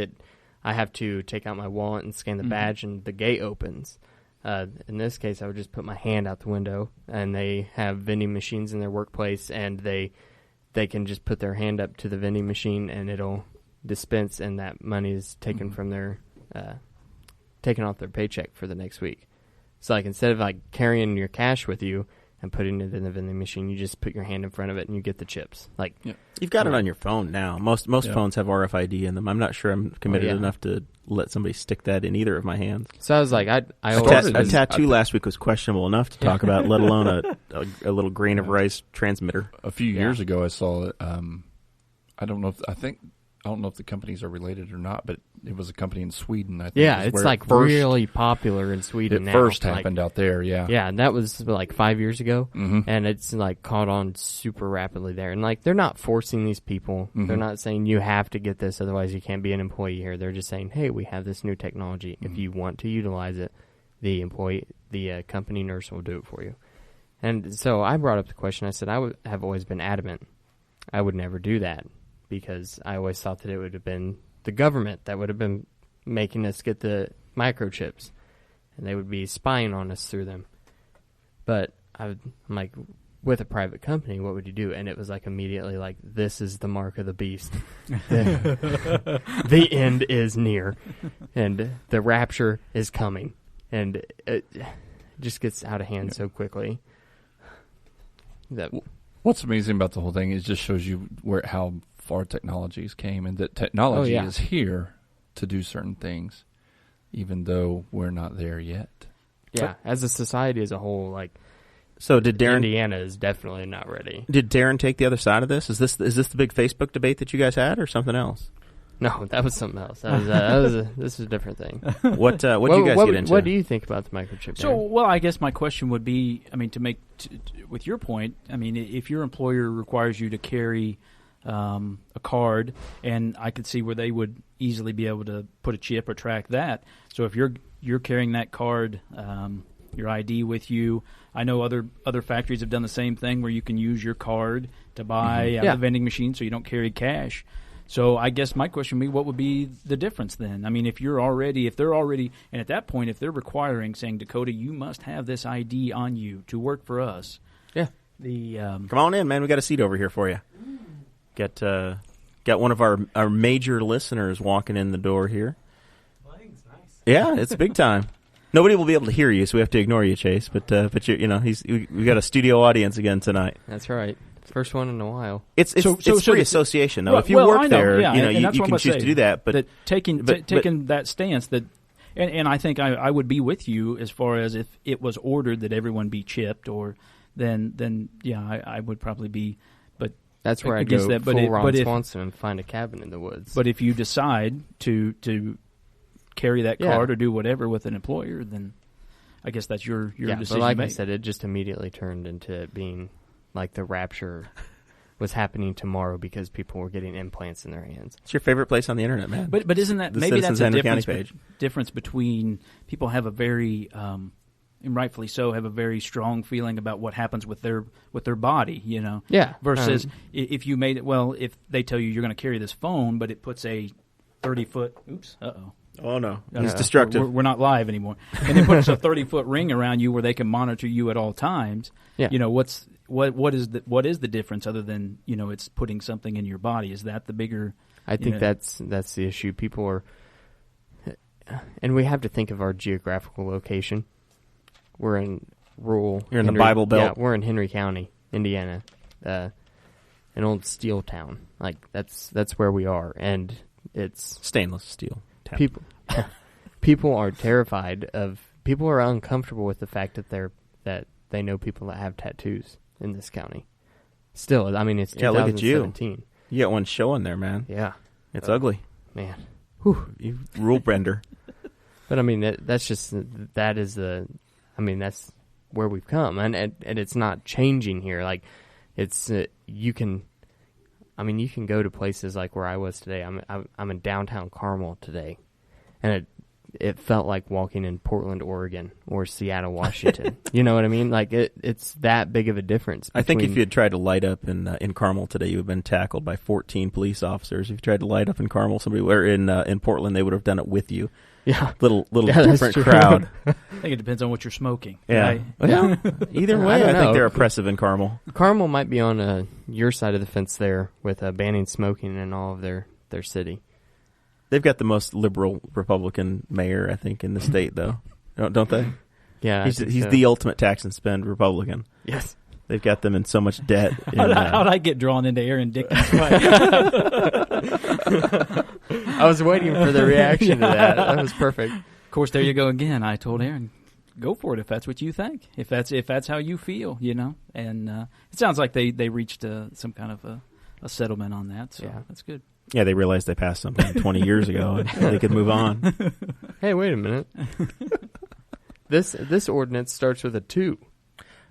I have to take out my wallet and scan the badge, and the gate opens. In this case, I would just put my hand out the window, and they have vending machines in their workplace, and they can just put their hand up to the vending machine, and it'll dispense, and that money is taken from their taken off their paycheck for the next week. So like instead of like carrying your cash with you and putting it in the vending machine, you just put your hand in front of it and you get the chips. Like you've got it on your phone now. Most phones have RFID in them. I'm not sure I'm committed enough to let somebody stick that in either of my hands. So I was like, a tattoo last week was questionable enough to talk about, let alone a little grain of rice transmitter. A few years ago, I saw it. I don't know if the companies are related or not, but it was a company in Sweden. I think. Yeah, it's like really popular in Sweden now. It first happened out there, yeah. Yeah, and that was like 5 years ago, and it's like caught on super rapidly there. And like they're not forcing these people. They're not saying you have to get this, otherwise you can't be an employee here. They're just saying, hey, we have this new technology. If you want to utilize it, the company nurse will do it for you. And so I brought up the question. I said I have always been adamant I would never do that because I always thought that it would have been the government that would have been making us get the microchips, and they would be spying on us through them. But I'm like, with a private company, what would you do? And it was like immediately like, this is the mark of the beast. The end is near, and the rapture is coming, and it just gets out of hand so quickly. What's amazing about the whole thing is it just shows you how far technologies came, and that technology is here to do certain things, even though we're not there yet. Yeah, as a society as a whole, like. So did Darrin? Indiana is definitely not ready. Did Darrin take the other side of this? Is this the big Facebook debate that you guys had, or something else? No, that was something else. This is a different thing. What did you guys get into? What do you think about the microchip? So, well, I guess my question would be, I mean, with your point, I mean, if your employer requires you to carry a card, and I could see where they would easily be able to put a chip or track that. So if you're carrying that card, your ID with you. I know other factories have done the same thing where you can use your card to buy out of the vending machine so you don't carry cash. So I guess my question would be, what would be the difference then? I mean, if they're already, and at that point, if they're requiring, saying, Dakota, you must have this ID on you to work for us. Yeah. Come on in, man. We got a seat over here for you. Got one of our major listeners walking in the door here. Playing's nice. Yeah, it's big time. Nobody will be able to hear you, so we have to ignore you, Chase. But we got a studio audience again tonight. That's right. First one in a while. It's free association, though. If you work there, you can choose to do that. But taking that stance that, and I think I would be with you as far as if it was ordered that everyone be chipped, or then I would probably be. But that's where I go full Ron Swanson and find a cabin in the woods. But if you decide to carry that card or do whatever with an employer, then I guess that's your decision. But like I said, it just immediately turned into it being like the rapture was happening tomorrow because people were getting implants in their hands. It's your favorite place on the internet, man. But isn't that maybe that's a difference between people have a very and rightfully so have a very strong feeling about what happens with their body, versus if you made it if they tell you you're going to carry this phone, but it puts a 30-foot Oh, no. He's destructive. We're not live anymore. And they put a 30-foot ring around you where they can monitor you at all times. Yeah. What is the difference other than, it's putting something in your body? Is that the bigger... I think that's the issue. People are... And we have to think of our geographical location. We're in rural... You're in the Bible Belt. Yeah, we're in Henry County, Indiana. An old steel town. Like, that's where we are. And it's... Stainless steel. People are terrified of. People are uncomfortable with the fact that they know people that have tattoos in this county. Still, I mean, it's 2017. Look at you. You got one showing there, man. Yeah, it's ugly, man. You rule bender. But I mean, that's where we've come, and it's not changing here. Like, it's you can go to places like where I was today. I'm in downtown Carmel today, and it felt like walking in Portland, Oregon, or Seattle, Washington. You know what I mean? Like it's that big of a difference. I think if you had tried to light up in Carmel today, you would have been tackled by 14 police officers. If you tried to light up in Carmel, in Portland, they would have done it with you. Yeah, little different crowd. I think it depends on what you're smoking. Yeah, right? Yeah. Either way, I think they're oppressive in Carmel. Carmel might be on your side of the fence there with banning smoking in all of their city. They've got the most liberal Republican mayor, I think, in the state, though, don't they? Yeah, he's the ultimate tax and spend Republican. Yes. They've got them in so much debt. How'd I get drawn into Aaron Dickens' fight? I was waiting for the reaction to that. That was perfect. Of course, there you go again. I told Aaron, go for it if that's what you think, if that's how you feel, And it sounds like they reached some kind of a settlement on that, so that's good. Yeah, they realized they passed something 20 years ago and they could move on. Hey, wait a minute. This ordinance starts with a 2.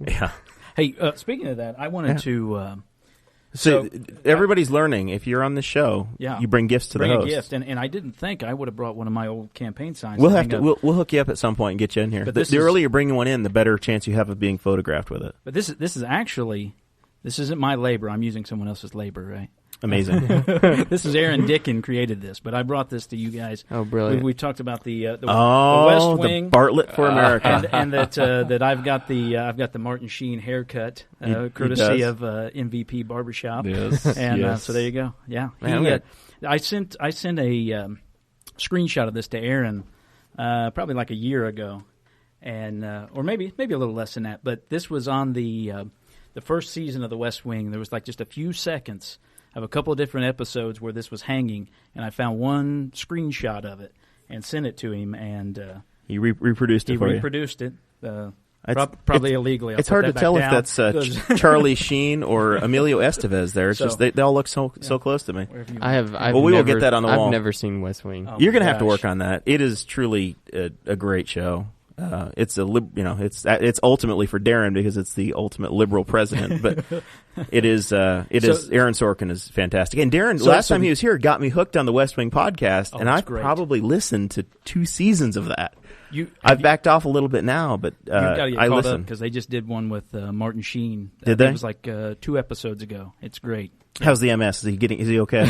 Yeah. Hey, speaking of that, I wanted to... So everybody's learning. If you're on the show, you bring gifts to the host. Bring a gift, and I didn't think I would have brought one of my old campaign signs. We'll hook you up at some point and get you in here. But the earlier you bring one in, the better chance you have of being photographed with it. But this is actually This isn't my labor. I'm using someone else's labor, right? Amazing. This is Aaron Dickin created this, but I brought this to you guys. Oh, brilliant! We talked about the West Wing, the Bartlett for America, and that I've got the Martin Sheen haircut, courtesy of MVP Barbershop. Yes, and so there you go. Yeah, I sent a screenshot of this to Aaron probably like a year ago, and or maybe a little less than that. But this was on the first season of the West Wing. There was like just a few seconds of a couple of different episodes where this was hanging, and I found one screenshot of it and sent it to him, and he reproduced it. He reproduced it. Probably illegally. It's hard to tell if that's Charlie Sheen or Emilio Estevez. There, it's just they all look so close to me. We will get that on the wall. I've never seen West Wing. You're going to have to work on that. It is truly a great show. It's it's ultimately for Darrin because it's the ultimate liberal president, but it is Aaron Sorkin is fantastic. And Darrin, last time he was here, got me hooked on the West Wing podcast, and I've probably listened to 2 seasons of that. I've backed off a little bit now, but I listen because they just did one with Martin Sheen. Did they? It was like 2 episodes ago. It's great. How's the MS? Is he okay?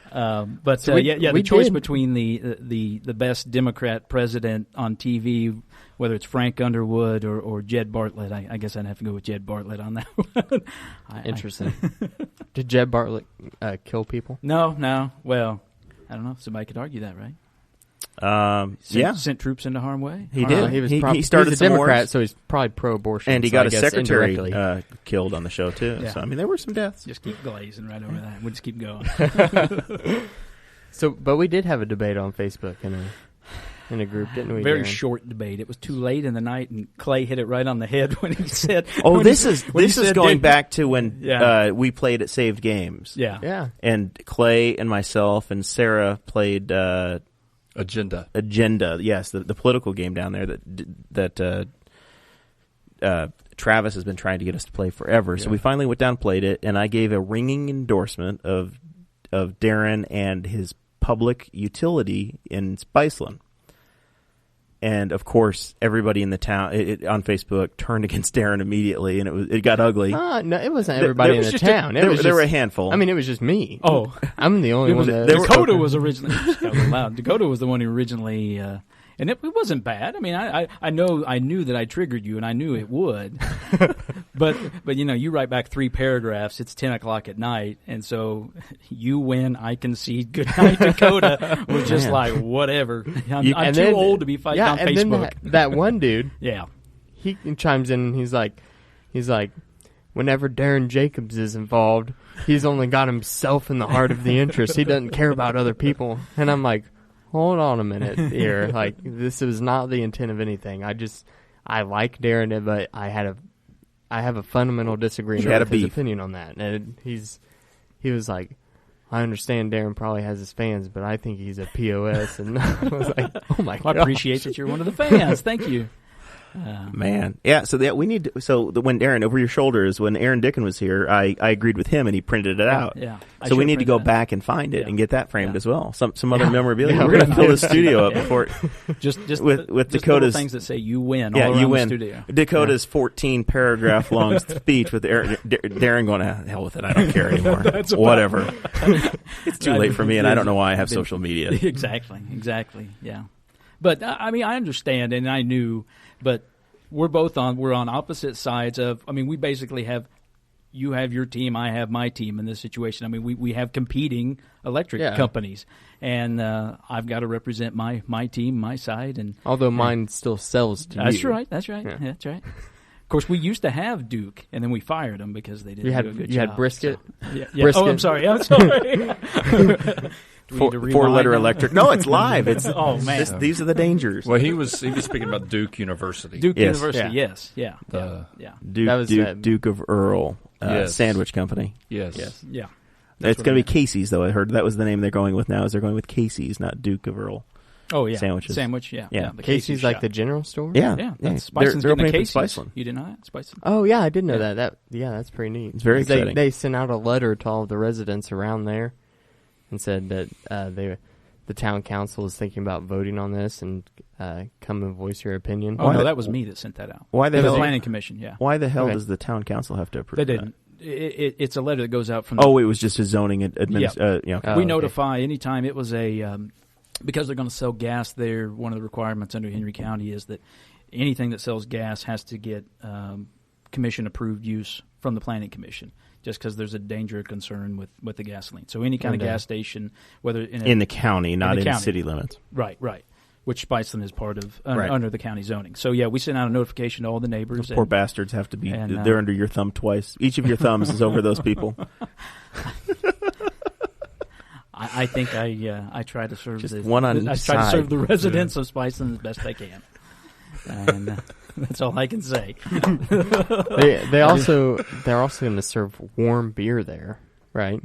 The choice between the best Democrat president on TV, whether it's Frank Underwood or Jed Bartlett, I guess I'd have to go with Jed Bartlett on that one. Interesting. Did Jed Bartlett kill people? No. Well, I don't know. Somebody could argue that, right? Sent troops into harm's way. He did. He started he's a Democrat, wars. So he's probably pro-abortion. And he got a secretary killed on the show too. Yeah. So I mean, there were some deaths. Just keep glazing right over that. We'll just keep going. But we did have a debate on Facebook in a group, didn't we? Very short debate. It was too late in the night, and Clay hit it right on the head when he said. This is going back to when we played at Saved Games. Yeah. And Clay and myself and Sarah played. Agenda, yes, the political game down there that Travis has been trying to get us to play forever. Yeah. So we finally went down and played it, and I gave a ringing endorsement of Darrin and his public utility in Spiceland. And of course, everybody in the town on Facebook turned against Darrin immediately, and it got ugly. No, it wasn't everybody in the town. There were a handful. I mean, it was just me. Oh, I'm the only one. Dakota was originally loud. Dakota was the one who originally, and it wasn't bad. I mean, I knew that I triggered you, and I knew it would. but you write back 3 paragraphs. It's 10:00 at night, and so you win. I concede. Good night, Dakota. Was just like whatever. I'm too old to be fighting on Facebook. Then that one dude, he chimes in. And he's like, whenever Darrin Jacobs is involved, he's only got himself in the heart of the interest. He doesn't care about other people. And I'm like, hold on a minute here. Like, this is not the intent of anything. I like Darrin, but I have a fundamental disagreement with his opinion on that. And he was like, I understand Darrin probably has his fans, but I think he's a POS. And I was like, oh my God. I appreciate that you're one of the fans. Thank you. Man, yeah. So we need to. So when Darrin, over your shoulders, when Aaron Dickin was here, I agreed with him and he printed it out. Yeah. So we need to go back and find it and get that framed as well. Some other memorabilia. We're going to fill the studio up before. Just with Dakota's things that say you win. Yeah, all around you win. The studio. Dakota's 14 paragraph long speech with Darrin going, hell with it. I don't care anymore. Whatever. It's too late for me, and I don't know why I have social media. Exactly. Yeah. But I mean, I understand, and I knew, but we're on opposite sides of. I mean, we basically have. You have your team, I have my team in this situation. I mean, we have competing electric companies, and I've got to represent my team, my side, and although mine still sells to you. That's right. Of course, we used to have Duke, and then we fired them because they didn't do a good job. You had Brisket? So, yeah. Brisket. Oh, I'm sorry. 4-letter electric. No, it's live. It's these are the dangers. Well, he was speaking about Duke University. University, yes. Yeah. Duke of Earl Sandwich Company. Yes. Yeah. It's going to be Casey's, though. I heard that was the name they're going with now. Is they're going with Casey's, not Duke of Earl. Oh, yeah. Sandwiches. Sandwich, yeah. The Casey's like the general store? Yeah. Spiceland's they're getting a opening Casey's. Spiceland. You didn't know that? Spiceland. Oh, yeah, I did know that. That's pretty neat. It's very exciting. They sent out a letter to all of the residents around there and said that the town council is thinking about voting on this and come and voice your opinion. Oh, no, that was me that sent that out. Why the planning commission? Yeah. Why the hell does the town council have to approve? They didn't. It's a letter that goes out from. It was just a zoning We notify anytime it was a because they're going to sell gas there. One of the requirements under Henry County is that anything that sells gas has to get commission approved use from the planning commission. Just because there's a danger or concern with the gasoline. So any kind of gas station, whether in the county, not in the city limits. Right. Which Spiceland is part of under the county zoning. So, yeah, we sent out a notification to all the neighbors. Those poor bastards have to be, they're under your thumb twice. Each of your thumbs is over those people. I think I try to serve just one on each side. I try to serve the residents of Spiceland as best I can. And that's all I can say. They're also going to serve warm beer there, right?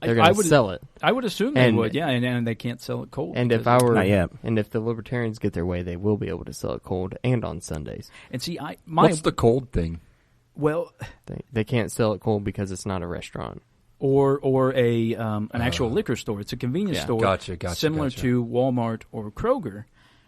They're going to sell it. I would assume they would, yeah, and they can't sell it cold. And if the Libertarians get their way, they will be able to sell it cold and on Sundays. And see, what's the cold thing? Well, they can't sell it cold because it's not a restaurant. Or an actual liquor store. It's a convenience store, similar to Walmart or Kroger,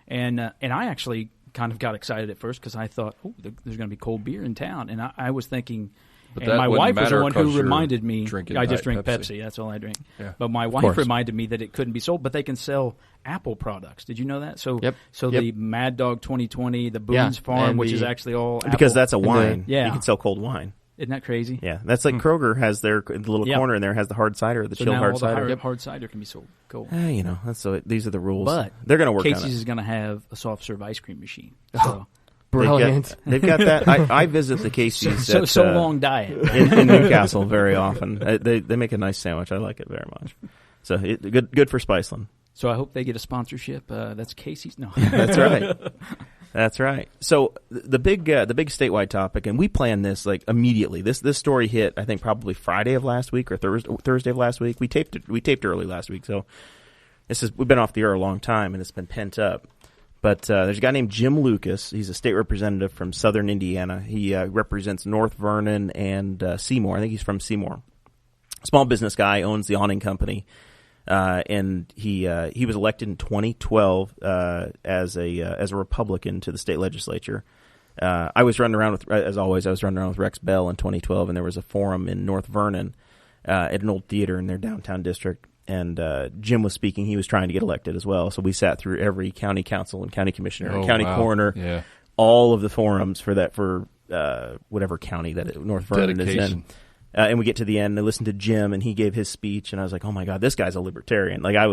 and I actually kind of got excited at first because I thought, there's going to be cold beer in town, and I was thinking. But and my wife was the one who reminded me. I just drink Pepsi. That's all I drink. Yeah. But my wife reminded me that it couldn't be sold, but they can sell Apple products. Did you know that? So, the Mad Dog 2020, the Boone's Farm, which is actually all Apple. Because that's a wine. You can sell cold wine. Isn't that crazy? Yeah, that's like Kroger has their little corner in there has the hard cider, the chilled hard cider. The hard cider can be sold cold. These are the rules. But they're going to work. Casey's on it. is going to have a soft serve ice cream machine. So. Brilliant. They've got that. I visit the Casey's so long diet in Newcastle very often. They make a nice sandwich. I like it very much. So good for Spiceland. So I hope they get a sponsorship. That's Casey's. No, that's right. That's right. So the big statewide topic, and we planned this like immediately. This story hit I think probably Friday of last week or Thursday of last week. We taped early last week. So we've been off the air a long time and it's been pent up. But there's a guy named Jim Lucas. He's a state representative from southern Indiana. He represents North Vernon and Seymour. I think he's from Seymour. Small business guy, owns the awning company. And he was elected in 2012 as a Republican to the state legislature. I was running around with Rex Bell in 2012, and there was a forum in North Vernon at an old theater in their downtown district. And Jim was speaking. He was trying to get elected as well. So we sat through every county council and county commissioner and county coroner, all of the forums for whatever county that North Vernon is in. And we get to the end. I listened to Jim, and he gave his speech, and I was like, "Oh my God, this guy's a libertarian!" Like I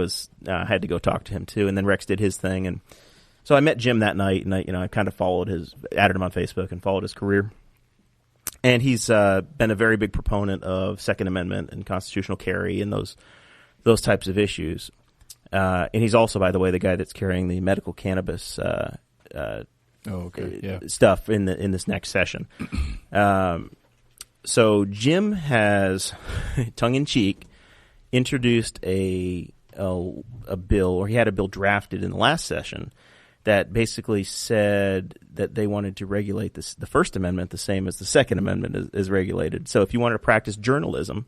had to go talk to him too. And then Rex did his thing, and so I met Jim that night, and I kind of added him on Facebook, and followed his career. And he's been a very big proponent of Second Amendment and constitutional carry and those types of issues. And he's also, by the way, the guy that's carrying the medical cannabis stuff in this next session. So Jim has, tongue-in-cheek, introduced a bill, or he had a bill drafted in the last session that basically said that they wanted to regulate the First Amendment the same as the Second Amendment is regulated. So if you wanted to practice journalism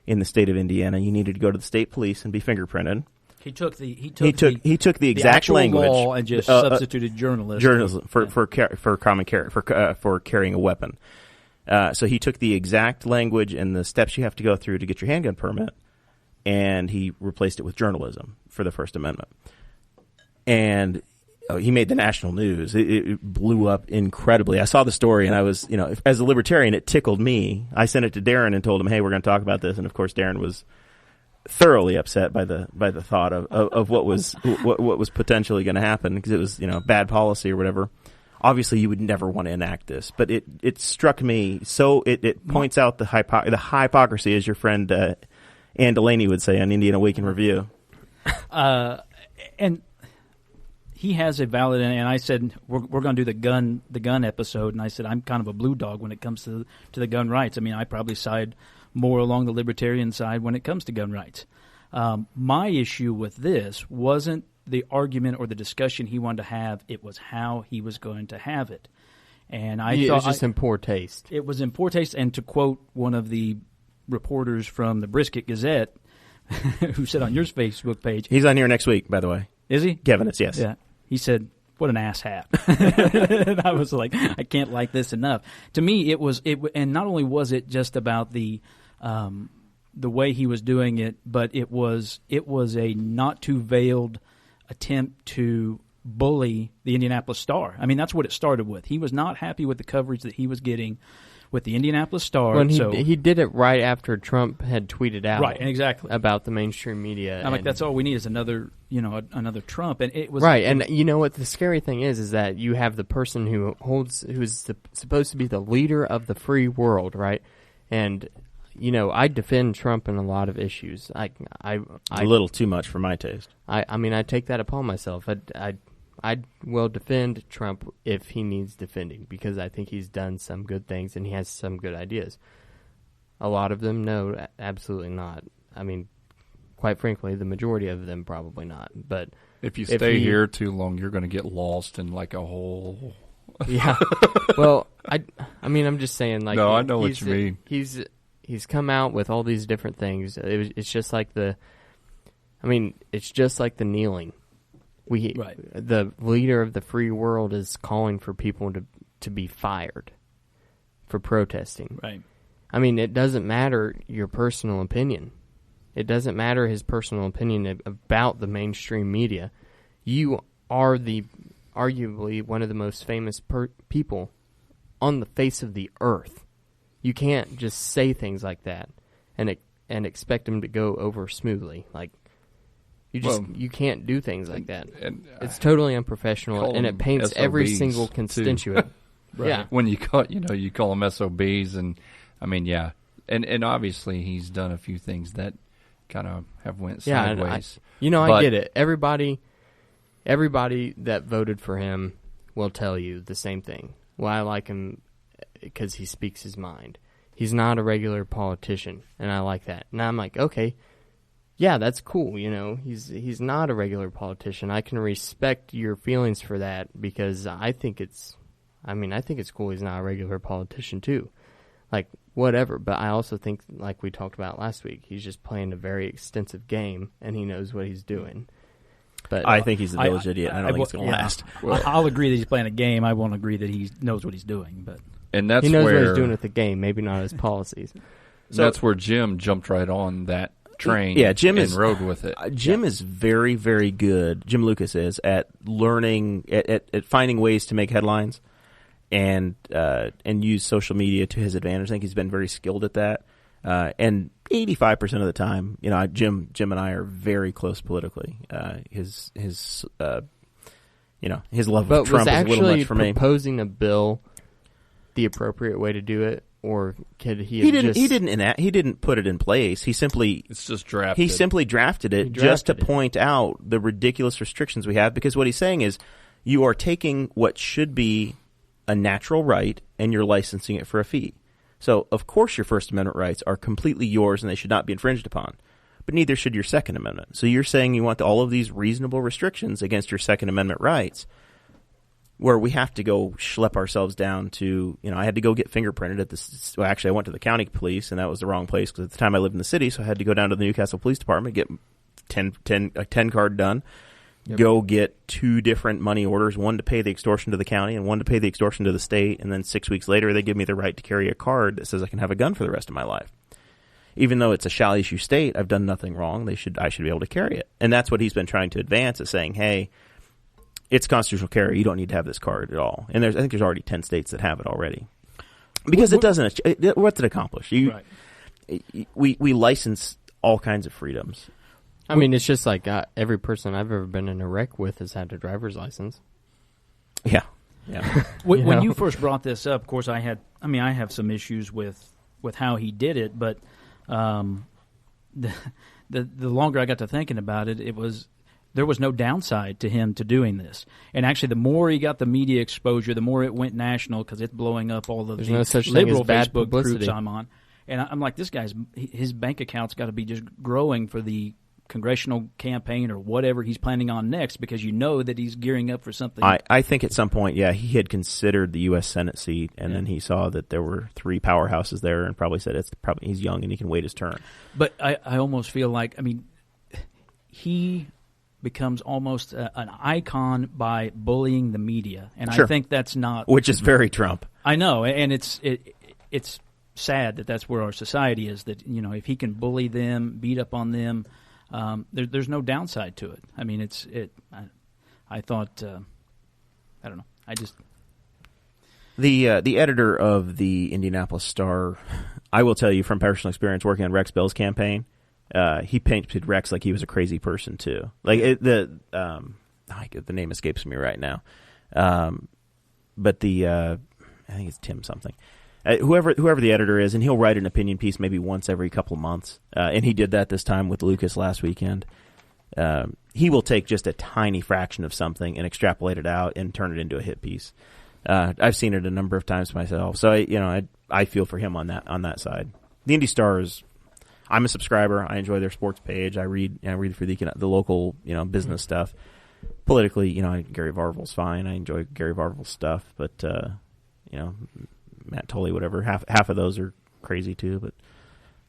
in the state of Indiana, you needed to go to the state police and be fingerprinted. He took the exact language law and just substituted journalism for carrying a weapon. So he took the exact language and the steps you have to go through to get your handgun permit, and he replaced it with journalism for the First Amendment. And he made the national news. It blew up incredibly. I saw the story, and I was, as a libertarian, it tickled me. I sent it to Darrin and told him, "Hey, we're going to talk about this." And of course, Darrin was thoroughly upset by the thought of what was potentially going to happen, because it was bad policy or whatever. Obviously, you would never want to enact this, but it struck me. So it points out the hypocrisy, as your friend Ann Delaney would say on Indiana Week in Review. And he has a valid, and I said we're going to do the gun episode, and I said I'm kind of a blue dog when it comes to the gun rights. I mean, I probably side more along the libertarian side when it comes to gun rights. My issue with this wasn't the argument or the discussion he wanted to have; it was how he was going to have it. And thought it was just in poor taste. It was in poor taste, and to quote one of the reporters from the Brisket Gazette, who said on your Facebook page. He's on here next week, by the way. Is he? Kevin is, yes. Yeah. He said, what an ass hat. And I was like, I can't like this enough. To me, and not only was it just about the way he was doing it, but it was a not too veiled attempt to bully the Indianapolis Star. I mean, that's what it started with. He was not happy with the coverage that he was getting with the Indianapolis Star. Well, he did it right after Trump had tweeted out about the mainstream media. I'm like, that's all we need is another Trump. And it was right. And you know what the scary thing is that you have the person who's supposed to be the leader of the free world, right? And I defend Trump in a lot of issues. A little too much for my taste. I mean, I take that upon myself. I will defend Trump if he needs defending because I think he's done some good things and he has some good ideas. A lot of them, no, absolutely not. I mean, quite frankly, the majority of them probably not. But if you stay here too long, you're going to get lost in like a whole. Yeah. Well, I mean, I'm just saying. Like, no, I know what you mean. He's come out with all these different things. It's just like it's just like the kneeling. The leader of the free world is calling for people to be fired for protesting. Right. I mean, it doesn't matter your personal opinion. It doesn't matter his personal opinion about the mainstream media. You are arguably one of the most famous people on the face of the earth. You can't just say things like that and expect them to go over smoothly. Like, you can't do things like that. It's totally unprofessional, and it paints every single constituent. Right. Yeah. When you call them SOBs, and I mean, yeah, and obviously he's done a few things that kind of have went sideways. I get it. Everybody that voted for him will tell you the same thing. Well, I like him because he speaks his mind. He's not a regular politician, and I like that. And I'm like, okay. Yeah, that's cool. He's not a regular politician. I can respect your feelings for that because I think it's cool he's not a regular politician too. Like, whatever. But I also think, like we talked about last week, he's just playing a very extensive game and he knows what he's doing. But I think he's a village idiot. I don't think it's going to last. Well, I'll agree that he's playing a game. I won't agree that he knows what he's doing. But he knows what he's doing with the game, maybe not his policies. So that's where Jim jumped right on that train rode with it. Jim is very, very good. Jim Lucas is at learning, at finding ways to make headlines and use social media to his advantage. I think he's been very skilled at that. And 85% of the time, Jim and I are very close politically. His love of Trump is a little much for me. But was actually proposing a bill the appropriate way to do it? Or could he? He didn't put it in place. It's just drafted. He simply drafted it just to point out the ridiculous restrictions we have. Because what he's saying is, you are taking what should be a natural right and you're licensing it for a fee. So of course your First Amendment rights are completely yours and they should not be infringed upon. But neither should your Second Amendment. So you're saying you want all of these reasonable restrictions against your Second Amendment rights, where we have to go schlep ourselves down to, I had to go get fingerprinted at this. Well, actually, I went to the county police, and that was the wrong place because at the time I lived in the city, so I had to go down to the Newcastle Police Department, get a 10 card done, go get 2 different money orders, one to pay the extortion to the county and one to pay the extortion to the state, and then 6 weeks later they give me the right to carry a card that says I can have a gun for the rest of my life. Even though it's a shall issue state, I've done nothing wrong. I should be able to carry it. And that's what he's been trying to advance, is saying, hey, it's constitutional carry. You don't need to have this card at all. And I think there's already 10 states that have it already. Because it doesn't. What's it accomplish? We license all kinds of freedoms. I mean, it's just like every person I've ever been in a wreck with has had a driver's license. Yeah. When you first brought this up, of course, I have some issues with how he did it, but the longer I got to thinking about it, there was no downside to him to doing this. And actually, the more he got the media exposure, the more it went national because it's blowing up all of the liberal Facebook groups I'm on. And I'm like, his bank account's got to be just growing for the congressional campaign or whatever he's planning on next, because you know that he's gearing up for something. I think at some point, he had considered the U.S. Senate seat, and then he saw that there were 3 powerhouses there, and probably said he's young and he can wait his turn. But I almost feel like, he becomes almost an icon by bullying the media, and I think that's not, which is very Trump. I know, and it's sad that that's where our society is. That if he can bully them, beat up on them. There's no downside to it. I thought, I don't know. The editor of the Indianapolis Star, I will tell you from personal experience working on Rex Bill's campaign, he painted Rex like he was a crazy person too. Like the name escapes me right now, but I think it's Tim something. Whoever the editor is, and he'll write an opinion piece maybe once every couple of months, and he did that this time with Lucas last weekend. He will take just a tiny fraction of something and extrapolate it out and turn it into a hit piece. I've seen it a number of times myself, so I feel for him on that side. The Indy Star is. I'm a subscriber. I enjoy their sports page. I read for the local business stuff. Politically, Gary Varvel's fine. I enjoy Gary Varvel's stuff, but Matt Tully, whatever. Half of those are crazy too, but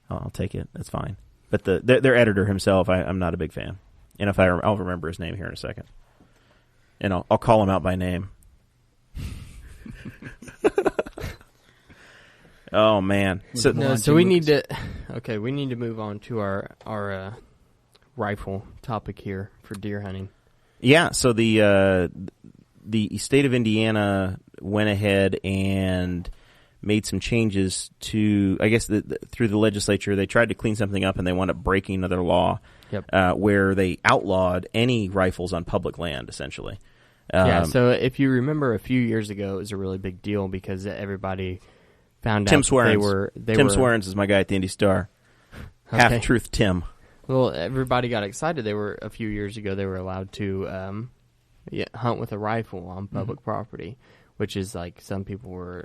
I'll take it. That's fine. But their editor himself, I'm not a big fan. And I'll remember his name here in a second, and I'll call him out by name. Oh man! So we need to move on to our rifle topic here for deer hunting. Yeah. So the state of Indiana went ahead and made some changes to, I guess, through the legislature. They tried to clean something up, and they wound up breaking another law where they outlawed any rifles on public land, essentially. So if you remember a few years ago, it was a really big deal because everybody found Tim out Swearens. Tim Swearens is my guy at the Indy Star. Okay. Half-truth Tim. Well, everybody got excited. A few years ago, they were allowed to hunt with a rifle on public property, which is like some people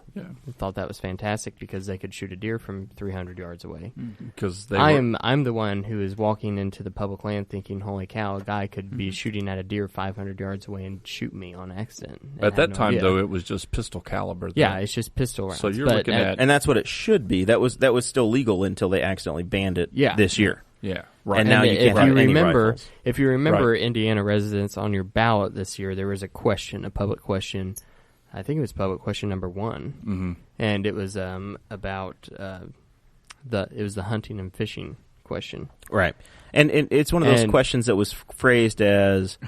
thought that was fantastic because they could shoot a deer from 300 yards away. Because I'm the one who is walking into the public land thinking, "Holy cow, a guy could be shooting at a deer 500 yards away and shoot me on accident." At that time, though, it was just pistol caliber. Yeah, it's just pistol rounds. So you're looking at, and that's what it should be. That was still legal until they accidentally banned it this year. Yeah. Right. And now you can't have any rifles. If you remember Indiana residents on your ballot this year, there was a public question. I think it was public question number 1, and it was about the hunting and fishing question. Right, and it's one of those questions that was phrased as,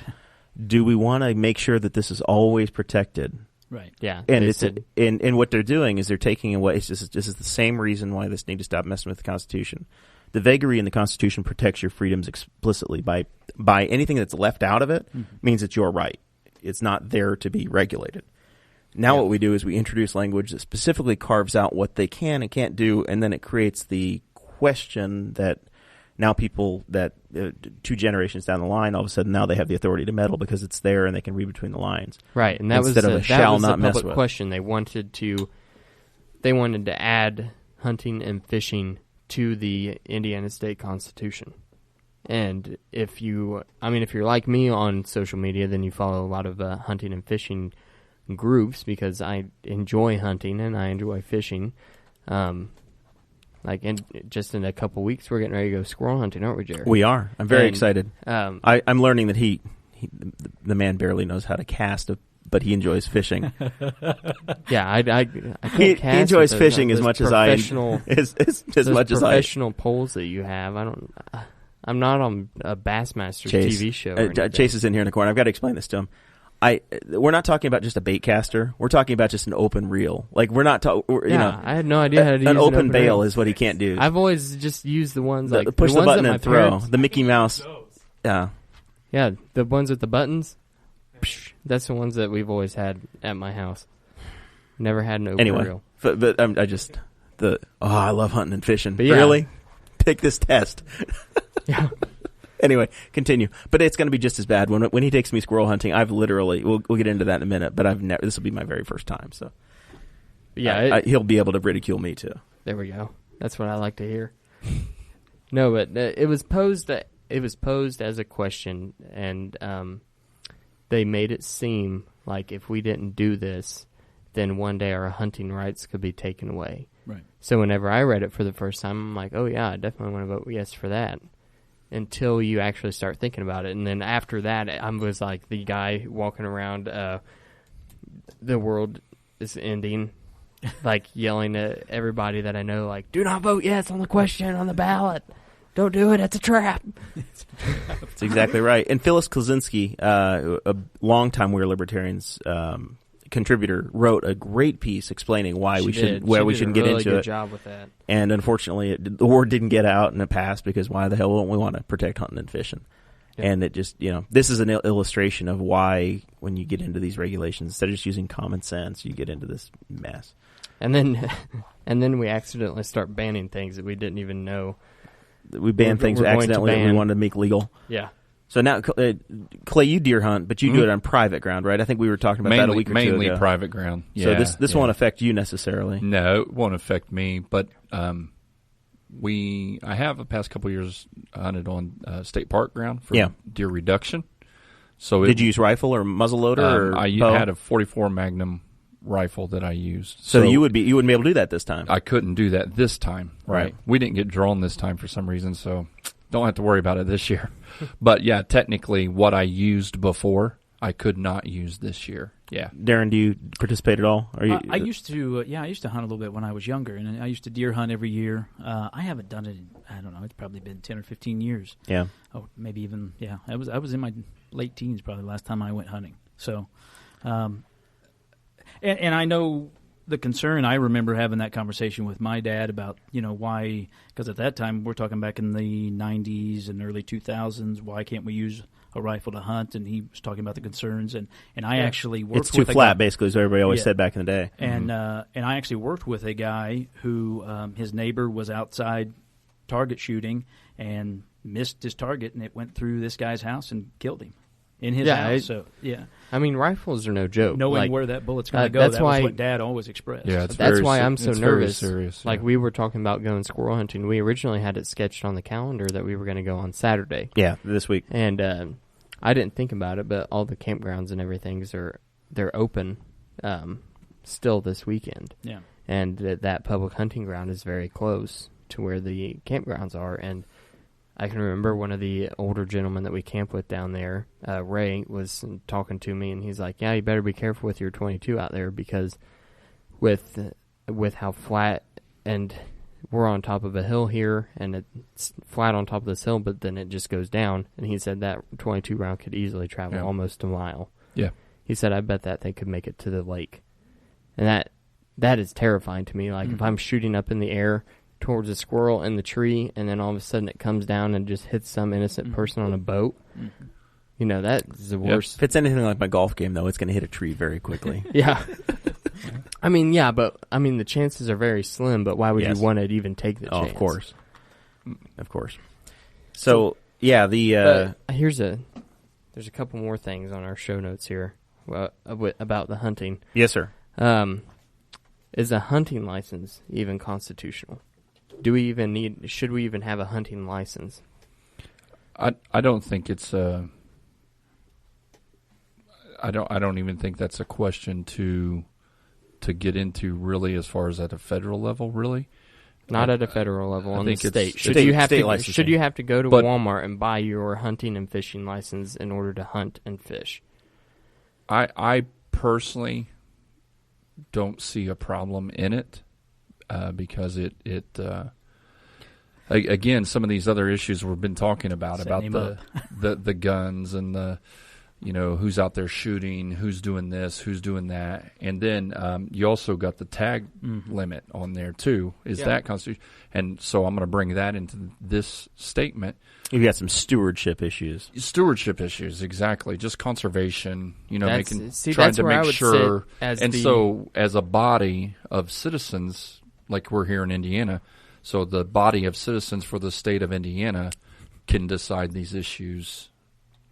"Do we want to make sure that this is always protected?" Right. Yeah, and what they're doing is they're taking away. This is the same reason why this need to stop messing with the Constitution. The vagary in the Constitution protects your freedoms explicitly. By anything that's left out of it means it's your right. It's not there to be regulated. Now what we do is we introduce language that specifically carves out what they can and can't do, and then it creates the question that now people that 2 generations down the line, all of a sudden now they have the authority to meddle because it's there and they can read between the lines. Right, and that was the public question. They wanted to add hunting and fishing to the Indiana State Constitution. And if you're like me on social media, then you follow a lot of hunting and fishing groups because I enjoy hunting and I enjoy fishing. Just in a couple weeks, we're getting ready to go squirrel hunting, aren't we, Jared? We are. I'm very excited. I'm learning that the man barely knows how to cast, but he enjoys fishing. Yeah, I can't he cast. He enjoys fishing as much as I. As much as I. Professional poles that you have, I'm not on a Bassmasters TV show. Chase is in here in the corner. I've got to explain this to him. We're not talking about just a bait caster. We're talking about just an open reel. Like we're not I had no idea how to use an open bail reel. is what he can't do. I've always just used the ones like push the ones button and throw. The Mickey Mouse. Yeah, the ones with the buttons. That's the ones that we've always had at my house. Never had an open reel. But I love hunting and fishing. But really, take this test. Yeah. Anyway, continue. But it's going to be just as bad when he takes me squirrel hunting. I've literally we'll get into that in a minute. But this will be my very first time. So he'll be able to ridicule me too. There we go. That's what I like to hear. No, but it was posed it was posed as a question, and they made it seem like if we didn't do this, then one day our hunting rights could be taken away. Right. So whenever I read it for the first time, I'm like, oh yeah, I definitely want to vote yes for that. Until you actually start thinking about it. And then after that, I was like the guy walking around, the world is ending, like yelling at everybody that I know, like, do not vote yes on the question on the ballot. Don't do it. It's a trap. That's exactly right. And Phyllis Klosinski, a longtime We're Libertarians contributor, wrote a great piece explaining why we shouldn't get into it. Good job with that. And unfortunately, the word didn't get out and it passed because why the hell won't we want to protect hunting and fishing? Yeah. And it just, this is an illustration of why when you get into these regulations, instead of just using common sense, you get into this mess. And then we accidentally start banning things that we didn't even know. We ban things accidentally that we wanted to make legal. Yeah. So now, Clay, you deer hunt, but you do it on private ground, right? I think we were talking about that a week or two ago. Mainly private ground. Yeah, so this won't affect you necessarily. No, it won't affect me. But I have the past couple of years hunted on state park ground for deer reduction. So did you use rifle or muzzleloader? I had a .44 Magnum rifle that I used. So you wouldn't be able to do that this time. I couldn't do that this time. Right. We didn't get drawn this time for some reason, so don't have to worry about it this year. But yeah, technically, what I used before, I could not use this year. Yeah. Darrin, do you participate at all? I used to. I used to hunt a little bit when I was younger, and I used to deer hunt every year. I haven't done it in, I don't know, it's probably been 10 or 15 years. Yeah. Oh, maybe even, yeah. I was in my late teens probably last time I went hunting. So, and I know the concern. I remember having that conversation with my dad about, why, because at that time, we're talking back in the 90s and early 2000s, why can't we use a rifle to hunt? And he was talking about the concerns. And I actually worked with It's too flat, basically, as everybody always said back in the day. And and I actually worked with a guy who, his neighbor was outside target shooting and missed his target, and it went through this guy's house and killed him. In his house, I mean, rifles are no joke. Knowing where that bullet's going to go, that was what Dad always expressed. Yeah, that's why I'm so nervous. Serious, like, we were talking about going squirrel hunting. We originally had it sketched on the calendar that we were going to go on Saturday. Yeah, this week. And I didn't think about it, but all the campgrounds and everything, they're open still this weekend. Yeah. And that public hunting ground is very close to where the campgrounds are, and I can remember one of the older gentlemen that we camped with down there, Ray, was talking to me, and he's like, yeah, you better be careful with your 22 out there, because with how flat, and we're on top of a hill here, and it's flat on top of this hill, but then it just goes down, and he said that 22 round could easily travel almost a mile. Yeah. He said, I bet that thing could make it to the lake. And that is terrifying to me. Like, if I'm shooting up in the air towards a squirrel in the tree, and then all of a sudden it comes down and just hits some innocent person on a boat. That's the worst. If it's anything like my golf game, though, it's going to hit a tree very quickly. Yeah. I mean, the chances are very slim, but why would you want to even take the chance? Of course. So there's a couple more things on our show notes here about the hunting. Yes, sir. Is a hunting license even constitutional? Should we even have a hunting license? I don't think it's I don't even think that's a question to get into, really, as far as at a federal level, really. Not at a federal level, on the state. Should you have to go to Walmart and buy your hunting and fishing license in order to hunt and fish? I personally don't see a problem in it because it again, some of these other issues we've been talking about the guns and the who's out there shooting, who's doing this, who's doing that, and then you also got the tag limit on there too. Is that constitutional? And so I'm going to bring that into this statement. You've got some stewardship issues. Exactly. Just conservation. Trying to make sure. So as a body of citizens, like we're here in Indiana, so the body of citizens for the state of Indiana can decide these issues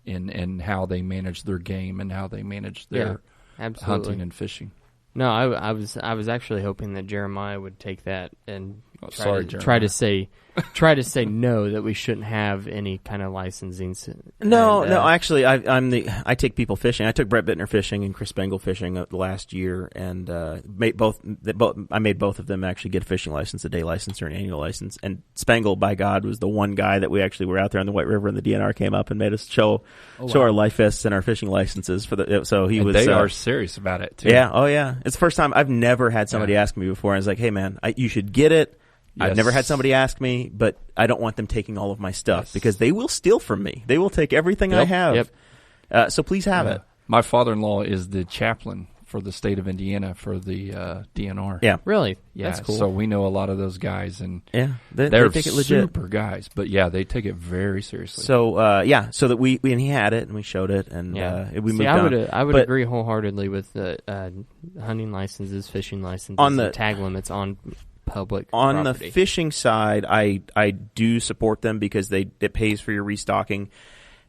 in how they manage their game and how they manage their hunting and fishing. No, I was actually hoping that Jeremiah would take that and try to say no, that we shouldn't have any kind of licensing. No, actually, I take people fishing. I took Brett Bittner fishing and Chris Spangle fishing last year, and I made both of them actually get a fishing license, a day license or an annual license. And Spangle, by God, was the one guy that we actually were out there on the White River, and the DNR came up and made us show our life vests and our fishing licenses for the. So he was. They are serious about it too. Yeah. Oh yeah. It's the first time I've never had somebody ask me before. I was like, hey man, you should get it. Yes. I've never had somebody ask me, but I don't want them taking all of my stuff because they will steal from me. They will take everything I have. Yep. So please have it. My father-in-law is the chaplain for the state of Indiana for the DNR. Yeah. Really? Yeah. That's cool. So we know a lot of those guys, and they take it legit. Super guys. But yeah, they take it very seriously. So so that and he had it and we showed it and we moved on. I would agree wholeheartedly with hunting licenses, fishing licenses, and tag limits on public on property. The fishing side. I do support them because it pays for your restocking.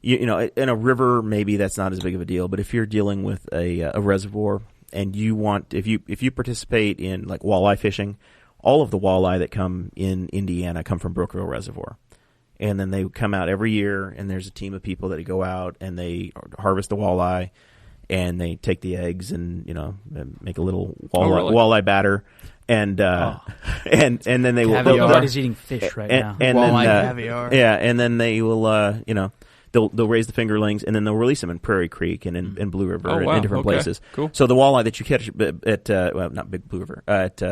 You know, in a river, maybe that's not as big of a deal. But if you're dealing with a reservoir and you want, if you participate in like walleye fishing, all of the walleye that come in Indiana come from Brookville Reservoir, and then they come out every year. And there's a team of people that go out and they harvest the walleye, and they take the eggs and make a little walleye batter. And and then they will. Everybody's eating fish right now. And walleye caviar. Yeah, and then they will. They'll raise the fingerlings, and then they'll release them in Prairie Creek and in Blue River and in different places. Cool. So the walleye that you catch at not Big Blue River, at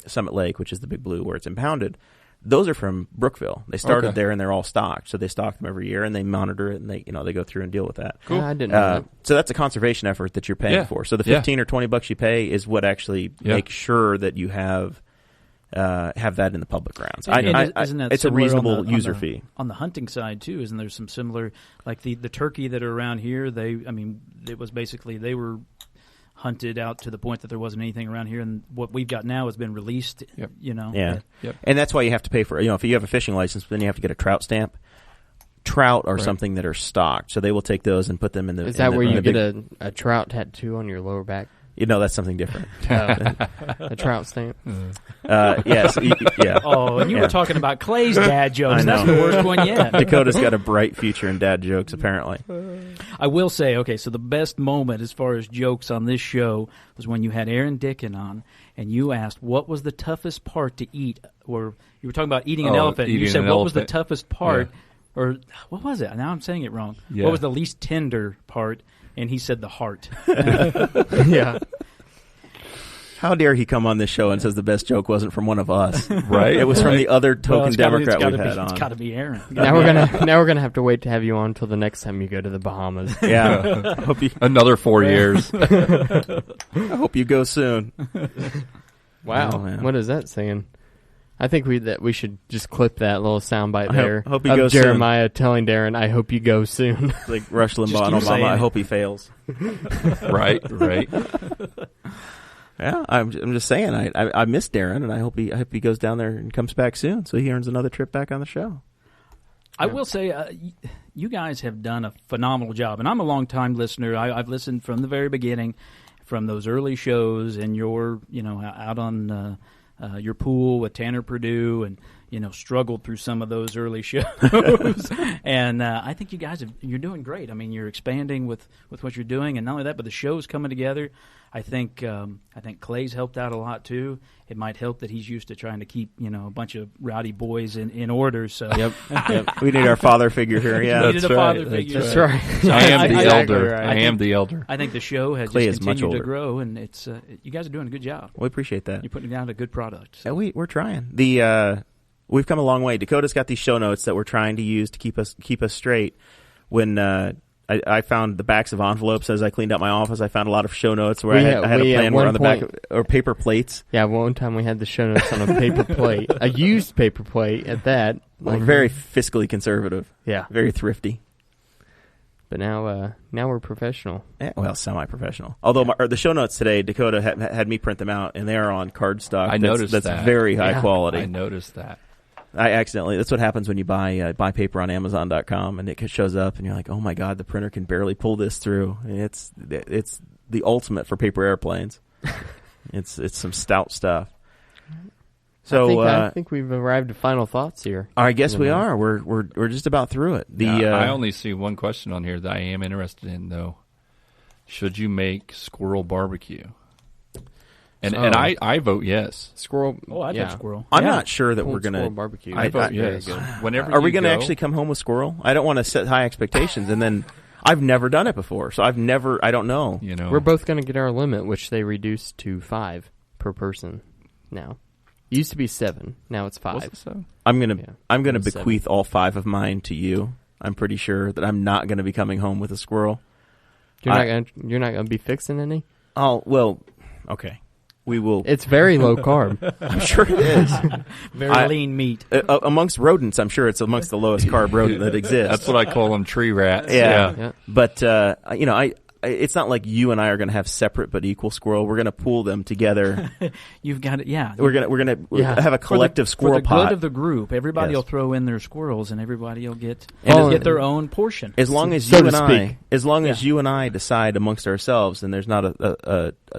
Summit Lake, which is the Big Blue where it's impounded, those are from Brookville. They started there and they're all stocked. So they stock them every year and they monitor it and they go through and deal with that. Cool. I didn't know that. So that's a conservation effort that you're paying for. So the $15 or $20 you pay is what actually makes sure that you have that in the public grounds. It's a reasonable user fee. On the hunting side too, isn't there some similar, like the turkey that are around here? It was basically they were hunted out to the point that there wasn't anything around here, and what we've got now has been released. Yep. And that's why you have to pay for it. If you have a fishing license, then you have to get a trout stamp. Trout are something that are stocked, so they will take those and put them in the. Is that where you get a trout tattoo on your lower back? That's something different. A trout stamp. Yes. Yeah. Oh, and you were talking about Clay's dad jokes. That's the worst one yet. Dakota's got a bright future in dad jokes, apparently. I will say, so the best moment as far as jokes on this show was when you had Aaron Dickin on, and you asked what was the toughest part to eat, or you were talking about eating an elephant. And you said what was the toughest part, or what was it? Now I'm saying it wrong. Yeah. What was the least tender part? And he said the heart. Yeah. How dare he come on this show and says the best joke wasn't from one of us? Right? It was from the other token Democrat we've had on. It's got to be Aaron. Now we're gonna have to wait to have you on until the next time you go to the Bahamas. Yeah. Another 4 years. I hope you go soon. Wow. What is that saying? I think we should just clip that little soundbite there hope he goes Jeremiah soon. Telling Darrin, "I hope you go soon." It's like Rush Limbaugh and Obama. I hope he fails. Right. Yeah, I'm just saying. I miss Darrin, and I hope he goes down there and comes back soon, so he earns another trip back on the show. I will say, you guys have done a phenomenal job, and I'm a long-time listener. I've listened from the very beginning, from those early shows, and you're out on. Your pool with Tanner Purdue, and struggled through some of those early shows. And I think you guys you're doing great. I mean, you're expanding with what you're doing, and not only that, but the show's coming together. I think Clay's helped out a lot too. It might help that he's used to trying to keep a bunch of rowdy boys in order. So yep. We need our father figure here. Yeah, that's right. Father figure. That's right. So I am the elder. I am the elder. I think the show has Clay just continued to older. grow, and it's you guys are doing a good job. We appreciate that. You're putting out a good product. So. Yeah, we're trying. We've come a long way. Dakota's got these show notes that we're trying to use to keep us straight. When I found the backs of envelopes as I cleaned out my office, I found a lot of show notes where I had a plan where on the back or paper plates. Yeah, one time we had the show notes on a paper plate, a used paper plate at that. We're very fiscally conservative. Yeah, very thrifty. But now we're professional. Yeah, well, semi-professional. Although the show notes today, Dakota had me print them out, and they are on cardstock. I noticed that. That's very high quality. I noticed that. I accidentally. That's what happens when you buy paper on Amazon.com, and it shows up, and you're like, "Oh my God, the printer can barely pull this through." And it's the ultimate for paper airplanes. It's some stout stuff. So I think we've arrived at final thoughts here. I guess we are. We're just about through it. I only see one question on here that I am interested in, though. Should you make squirrel barbecue? And I vote yes. Squirrel. Oh, I did squirrel. I'm not sure that we're gonna barbecue. I vote yes. Whenever are we going to actually come home with squirrel? I don't want to set high expectations, and then I've never done it before, so I don't know. We're both going to get our limit, which they reduced to 5 per person now. It used to be 7. Now it's 5. Was it so? I'm gonna bequeath all 5 of mine to you. I'm pretty sure that I'm not going to be coming home with a squirrel. You're not gonna be fixing any? Oh well, okay. We will. It's very low carb. I'm sure it is. Very lean meat. Amongst rodents, I'm sure it's amongst the lowest carb rodent that exists. That's what I call them, tree rats. Yeah. But it's not like you and I are going to have separate but equal squirrel. We're going to pool them together. You've got it. Yeah. We're gonna have a collective squirrel pot. For the good of the group, everybody will throw in their squirrels, and everybody will get their own portion. As long as you and I decide amongst ourselves, and there's not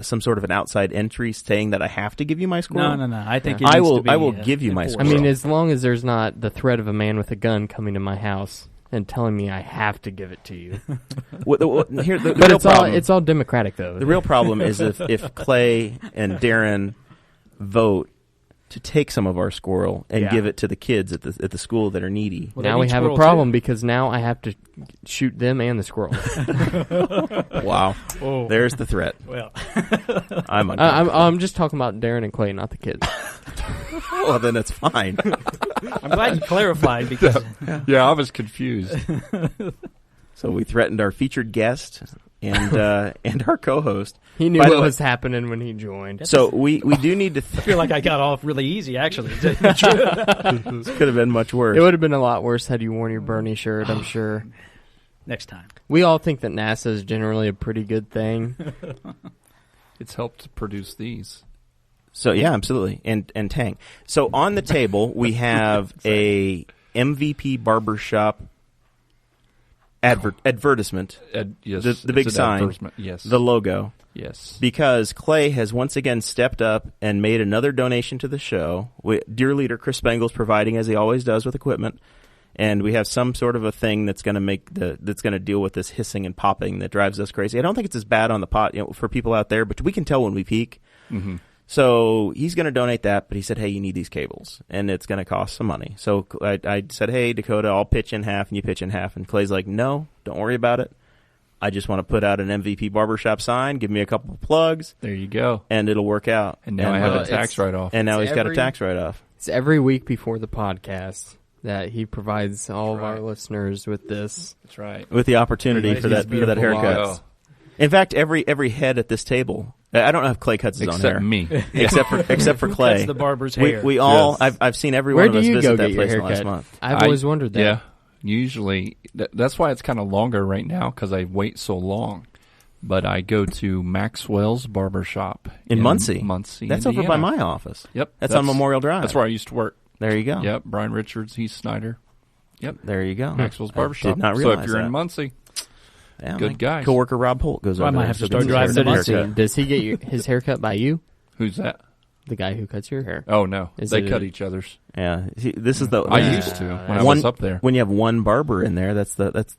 some sort of an outside entry saying that I have to give you my squirrel. No. I think I will give you my squirrel. I mean, as long as there's not the threat of a man with a gun coming to my house and telling me I have to give it to you. But it's all democratic, though. The real problem is if Clay and Darrin vote to take some of our squirrel and give it to the kids at the school that are needy. Well, now we have a problem because now I have to shoot them and the squirrel. Wow. Whoa. There's the threat. Well, I'm just talking about Darrin and Clay, not the kids. Well, then it's fine. I'm glad you clarified because I was confused. So we threatened our featured guest and our co-host. He knew what was happening when he joined. So we do need to. I feel like I got off really easy, actually. This could have been much worse. It would have been a lot worse had you worn your Bernie shirt, I'm sure. Next time. We all think that NASA is generally a pretty good thing. It's helped to produce these. So yeah, absolutely, and Tang. So on the table we have a MVP barbershop advertisement. Yes, the big sign. Yes, the logo. Yes, because Clay has once again stepped up and made another donation to the show. Dear leader Chris Spangle's providing, as he always does, with equipment, and we have some sort of a thing that's going to deal with this hissing and popping that drives us crazy. I don't think it's as bad on the pot, for people out there, but we can tell when we peak. Mm-hmm. So he's going to donate that, but he said, hey, you need these cables, and it's going to cost some money. So I said, hey, Dakota, I'll pitch in half, and you pitch in half. And Clay's like, no, don't worry about it. I just want to put out an MVP barbershop sign, give me a couple of plugs. There you go. And it'll work out. And now I have a tax write-off. And now he's got a tax write-off. It's every week before the podcast that he provides all of our listeners with this. That's right. With the opportunity for that haircut. Wow. In fact, every head at this table, I don't know if Clay cuts his own hair. Except for Clay. Cuts the barber's hair. We all, yes. I've seen every one of us visit that place in the last month. I've always wondered that. Yeah, usually, that's why it's kind of longer right now, because I wait so long. But I go to Maxwell's Barbershop in Muncie. Indiana. That's over by my office. Yep. That's on Memorial Drive. That's where I used to work. There you go. Yep, Brian Richards, Heath Snyder. Yep. There you go. Maxwell's Barbershop. Did not realize so if you're that. in Muncie, yeah, good guys. Coworker Rob Holt goes over. I might have to start driving to Muncie. Does he get his haircut by you? Who's that? The guy who cuts your hair. Oh no, they cut each other's. Yeah, this is the. I used to when I was up there. When you have one barber in there, that's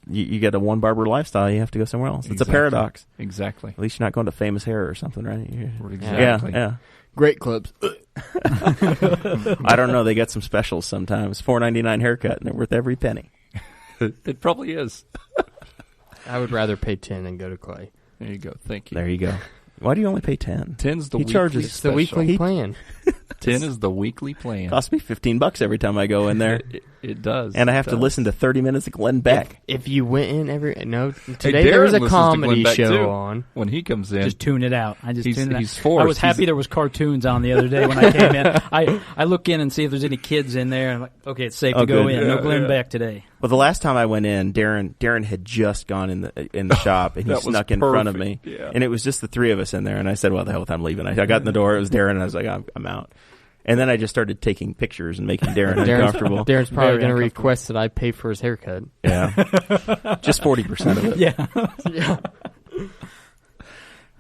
you get a one barber lifestyle. You have to go somewhere else. It's a paradox. Exactly. At least you're not going to Famous Hair or something, right? Exactly. Yeah. Great clips. I don't know. They got some specials sometimes. $4.99 haircut, and they're worth every penny. It probably is. I would rather pay 10 and go to Clay. There you go. Thank you. There you go. Why do you only pay 10? 10's the he weekly charges It's the weekly plan. 10 is the weekly plan. Costs me $15 every time I go in there. It does. And I have to listen to 30 minutes of Glenn Beck. If you went in today there was a comedy show on. When he comes in. Just tune it out. I just tune it out. He's forced. I was happy there was cartoons on the other day when I came in. I look in and see if there's any kids in there. I'm like, okay, it's safe to go in. No Glenn Beck today. Well, the last time I went in, Darrin had just gone in the shop, and he snuck in front of me. Yeah. And it was just the three of us in there, and I said, well, the hell with I'm leaving. I got in the door, it was Darrin, and I was like, I'm out. And then I just started taking pictures and making Darrin uncomfortable. Darren's probably going to request that I pay for his haircut. Yeah. Just 40% of it. Yeah.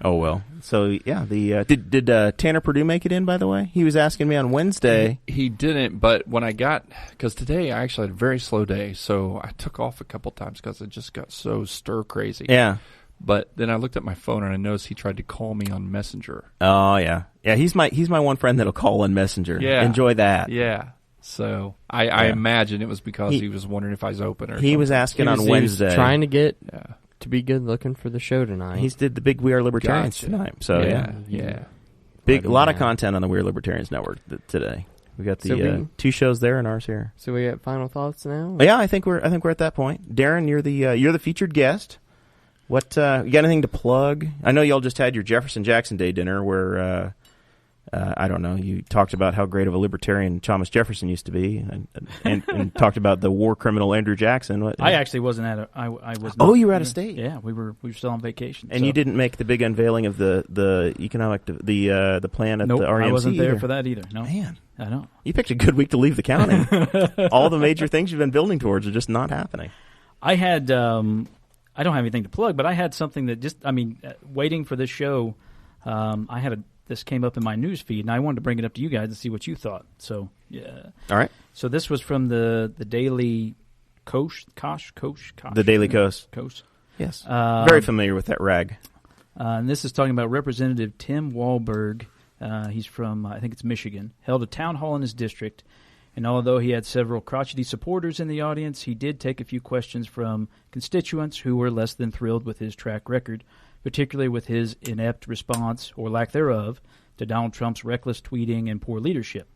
Oh, well. So, yeah, did Tanner Purdue make it in, by the way? He was asking me on Wednesday. He didn't, but when because today I actually had a very slow day, so I took off a couple times because it just got so stir crazy. Yeah. But then I looked at my phone and I noticed he tried to call me on Messenger. Oh, yeah. Yeah, he's my one friend that'll call on Messenger. Yeah. Enjoy that. Yeah. So I imagine it was because he was wondering if I was open or something. He was asking on Wednesday. He was trying to get to be good looking for the show tonight. He did the big We Are Libertarians tonight. So, yeah. Big, a lot of content on the We Are Libertarians Network today. We got the 2 shows there and ours here. So we got final thoughts now? Yeah, I think we're at that point. Darrin, you're the featured guest. What you got anything to plug? I know y'all just had your Jefferson Jackson Day dinner where I don't know, you talked about how great of a libertarian Thomas Jefferson used to be, and talked about the war criminal Andrew Jackson. I actually wasn't at I was. Oh, you were out of state. Yeah, we were still on vacation. And you didn't make the big unveiling of the economic the plan at the RMC. I wasn't there either. for that either. No, man, I don't. You picked a good week to leave the county. All the major things you've been building towards are just not happening. I had. I don't have anything to plug, but I had something that waiting for this show, this came up in my news feed, and I wanted to bring it up to you guys to see what you thought. So, yeah. All right. So this was from the Daily Kosh. The Daily Kos. Yes. Very familiar with that rag. And this is talking about Representative Tim Walberg. He's from, I think it's Michigan, held a town hall in his district. And although he had several crotchety supporters in the audience, he did take a few questions from constituents who were less than thrilled with his track record, particularly with his inept response, or lack thereof, to Donald Trump's reckless tweeting and poor leadership.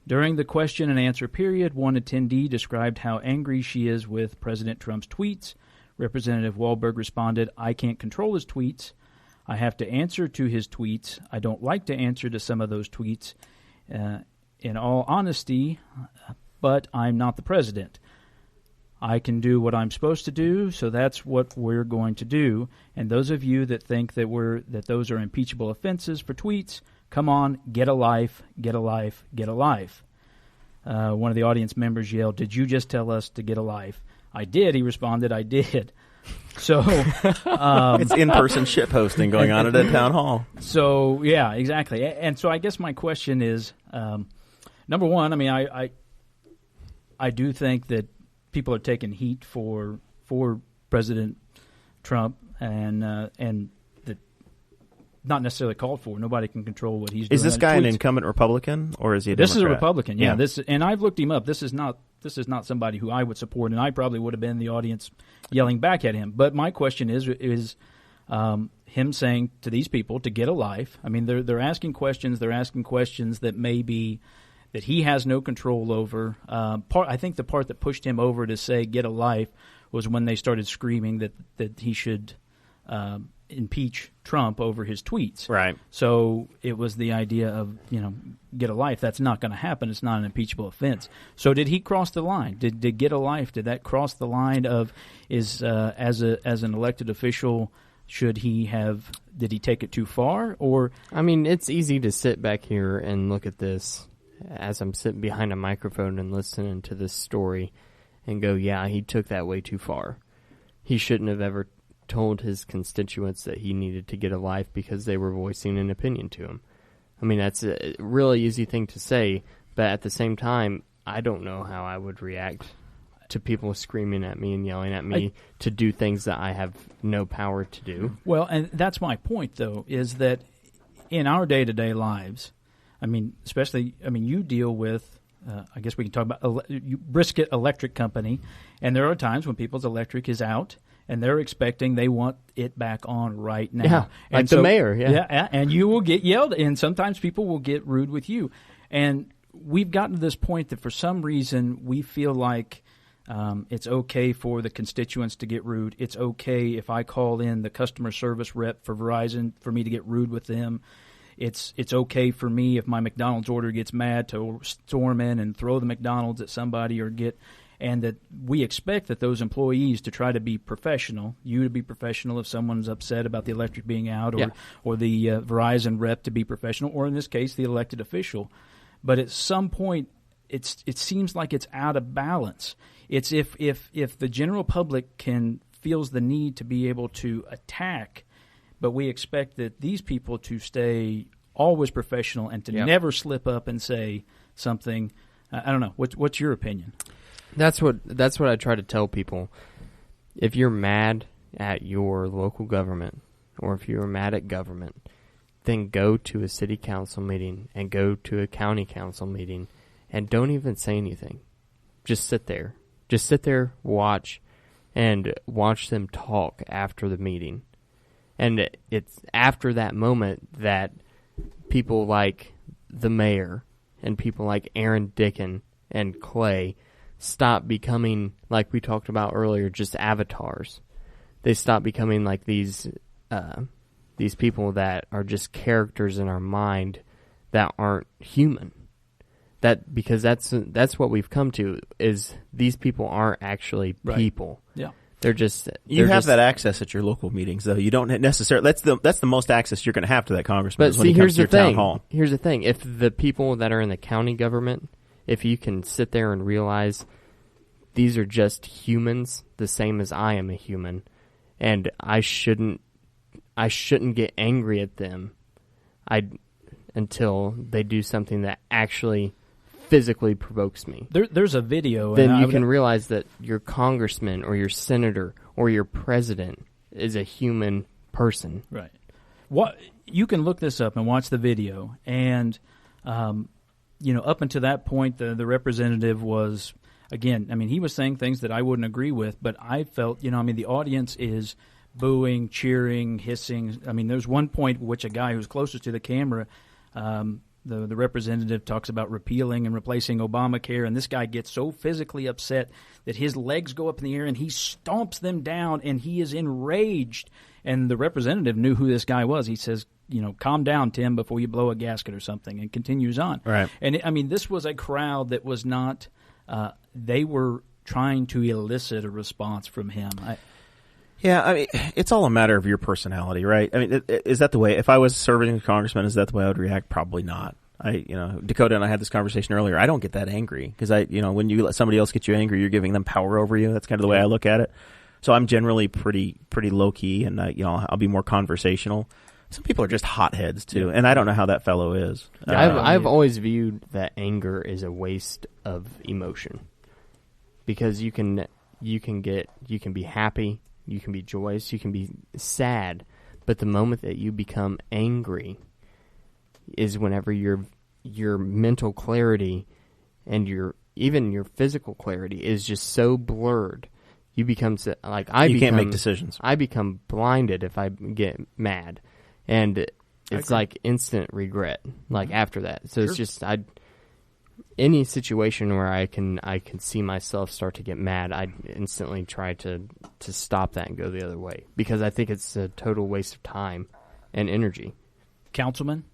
During the question and answer period, one attendee described how angry she is with President Trump's tweets. Representative Walberg responded, "I can't control his tweets. I have to answer to his tweets. I don't like to answer to some of those tweets. In all honesty, but I'm not the president. I can do what I'm supposed to do, so that's what we're going to do. And those of you that think that those are impeachable offenses for tweets, come on, get a life, get a life, get a life." One of the audience members yelled, "Did you just tell us to get a life?" "I did," he responded, "I did." So it's in-person shit posting going on at a town hall. So, yeah, exactly. And so I guess my question is, number one, I mean, I do think that people are taking heat for President Trump, and that not necessarily called for. Nobody can control what he's doing. Is this guy an incumbent Republican, or is he a Democrat? This is a Republican, yeah. And I've looked him up. This is not somebody who I would support, and I probably would have been in the audience yelling back at him. But my question is him saying to these people to get a life. I mean, they're asking questions. They're asking questions that maybe that he has no control over. I think the part that pushed him over to say get a life was when they started screaming that he should impeach Trump over his tweets. Right. So it was the idea of, get a life. That's not going to happen. It's not an impeachable offense. So did he cross the line? Did get a life? Did that cross the line of as an elected official? Did he take it too far? Or I mean, it's easy to sit back here and look at this as I'm sitting behind a microphone and listening to this story and go, yeah, he took that way too far. He shouldn't have ever told his constituents that he needed to get a life because they were voicing an opinion to him. I mean, that's a really easy thing to say, but at the same time, I don't know how I would react to people screaming at me and yelling at me to do things that I have no power to do. Well, and that's my point, though, is that in our day-to-day lives, I mean, especially, you deal with, I guess we can talk about Brisket Electric Company, and there are times when people's electric is out, and they want it back on right now. Yeah, and the mayor, Yeah, and you will get yelled, and sometimes people will get rude with you. And we've gotten to this point that for some reason we feel like it's okay for the constituents to get rude. It's okay if I call in the customer service rep for Verizon for me to get rude with them. It's okay for me if my McDonald's order gets mad to storm in and throw the McDonald's at somebody and that we expect that those employees to try to be professional, you to be professional if someone's upset about the electric being out, or the Verizon rep to be professional, or in this case, the elected official. But at some point, it seems like it's out of balance. It's if the general public feels the need to be able to attack but we expect that these people to stay always professional and to never slip up and say something. I don't know. What's your opinion? That's what I try to tell people. If you're mad at your local government, or if you're mad at government, then go to a city council meeting and go to a county council meeting and don't even say anything. Just sit there. Just sit there, watch them talk after the meeting. And it's after that moment that people like the mayor and people like Aaron Dickin and Clay stop becoming, like we talked about earlier, just avatars. They stop becoming like these people that are just characters in our mind that aren't human. Because that's what we've come to, is these people aren't actually people. Right. Yeah. They're just you have that access at your local meetings, though. You don't necessarily. That's the most access you're going to have to that congressman. But see, when he comes to your town hall. Here's the thing: if the people that are in the county government, if you can sit there and realize these are just humans, the same as I am a human, and I shouldn't get angry at them, until they do something that actually physically provokes me. There's a video. Then you can realize that your congressman or your senator or your president is a human person. Right. You can look this up and watch the video. And, up until that point, the representative was, again, he was saying things that I wouldn't agree with, but I felt, the audience is booing, cheering, hissing. There's one point which a guy who's closest to the camera, the representative talks about repealing and replacing Obamacare, and this guy gets so physically upset that his legs go up in the air and he stomps them down, and he is enraged. And the representative knew who this guy was. He says, calm down, Tim, before you blow a gasket or something, and continues on. Right. And, this was a crowd that was not they were trying to elicit a response from him. It's all a matter of your personality, right? Is that the way? If I was serving as a congressman, is that the way I would react? Probably not. Dakota and I had this conversation earlier. I don't get that angry because when you let somebody else get you angry, you're giving them power over you. That's kind of the way I look at it. So I'm generally pretty low key, and I'll be more conversational. Some people are just hotheads too, and I don't know how that fellow is. I've always viewed that anger is a waste of emotion, because you can be happy. You can be joyous, you can be sad, but the moment that you become angry is whenever your mental clarity and even your physical clarity is just so blurred. You become you can't make decisions. I become blinded if I get mad, and it's like instant regret. After that, so It's just any situation where I can see myself start to get mad, I instantly try to stop that and go the other way, because I think it's a total waste of time and energy. Councilman?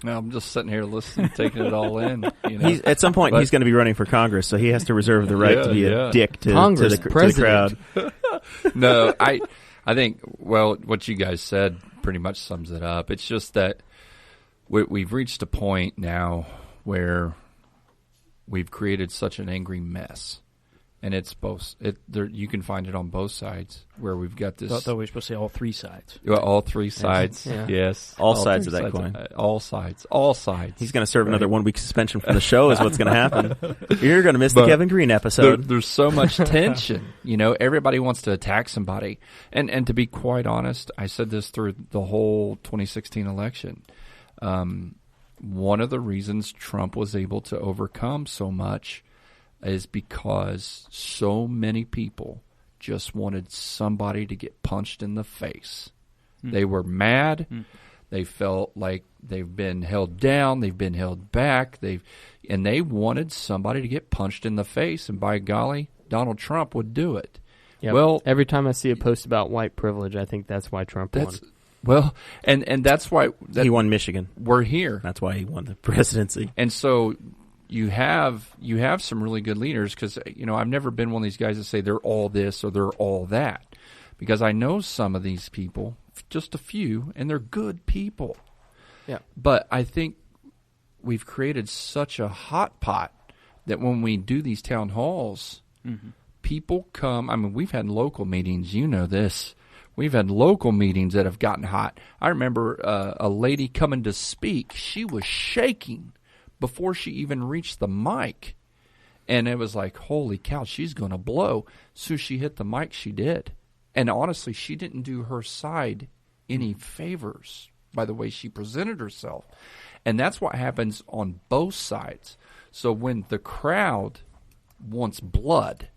No, I'm just sitting here listening, taking it all in. At some point, he's going to be running for Congress, so he has to reserve the right to be a dick to the crowd. No, I think, what you guys said pretty much sums it up. It's just that we've reached a point now where we've created such an angry mess, and it's both. You can find it on both sides, where we've got this. I thought we were supposed to say all three sides. Well, all three sides, yes. All sides of that coin. All sides. He's going to serve another 1 week suspension from the show is what's going to happen. You're going to miss the Kevin Green episode. There's so much tension. Everybody wants to attack somebody. And to be quite honest, I said this through the whole 2016 election. One of the reasons Trump was able to overcome so much is because so many people just wanted somebody to get punched in the face. They were mad. They felt like they've been held down. They've been held back. And they wanted somebody to get punched in the face. And by golly, Donald Trump would do it. Yep. Well, every time I see a post about white privilege, I think that's why Trump won. Well, and that's why he won Michigan. We're here. That's why he won the presidency. And so you have some really good leaders, because I've never been one of these guys that say they're all this or they're all that, because I know some of these people, just a few, and they're good people. Yeah. But I think we've created such a hot pot that when we do these town halls, people come. We've had local meetings. You know this. We've had local meetings that have gotten hot. I remember a lady coming to speak. She was shaking before she even reached the mic. And it was like, holy cow, she's going to blow. So she hit the mic, she did. And honestly, she didn't do her side any favors by the way she presented herself. And that's what happens on both sides. So when the crowd wants blood,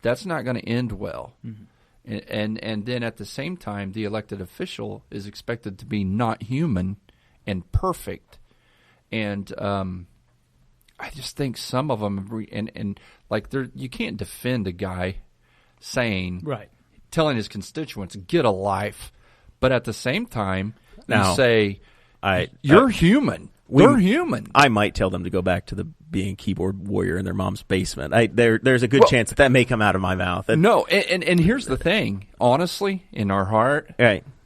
that's not going to end well. Mm-hmm. And then at the same time, the elected official is expected to be not human and perfect. And I just think some of them, and like you can't defend a guy saying, telling his constituents, get a life. But at the same time, you say, you're human. We're human. I might tell them to go back to being keyboard warrior in their mom's basement. There's a good chance that may come out of my mouth. No, and here's the thing. Honestly, in our heart,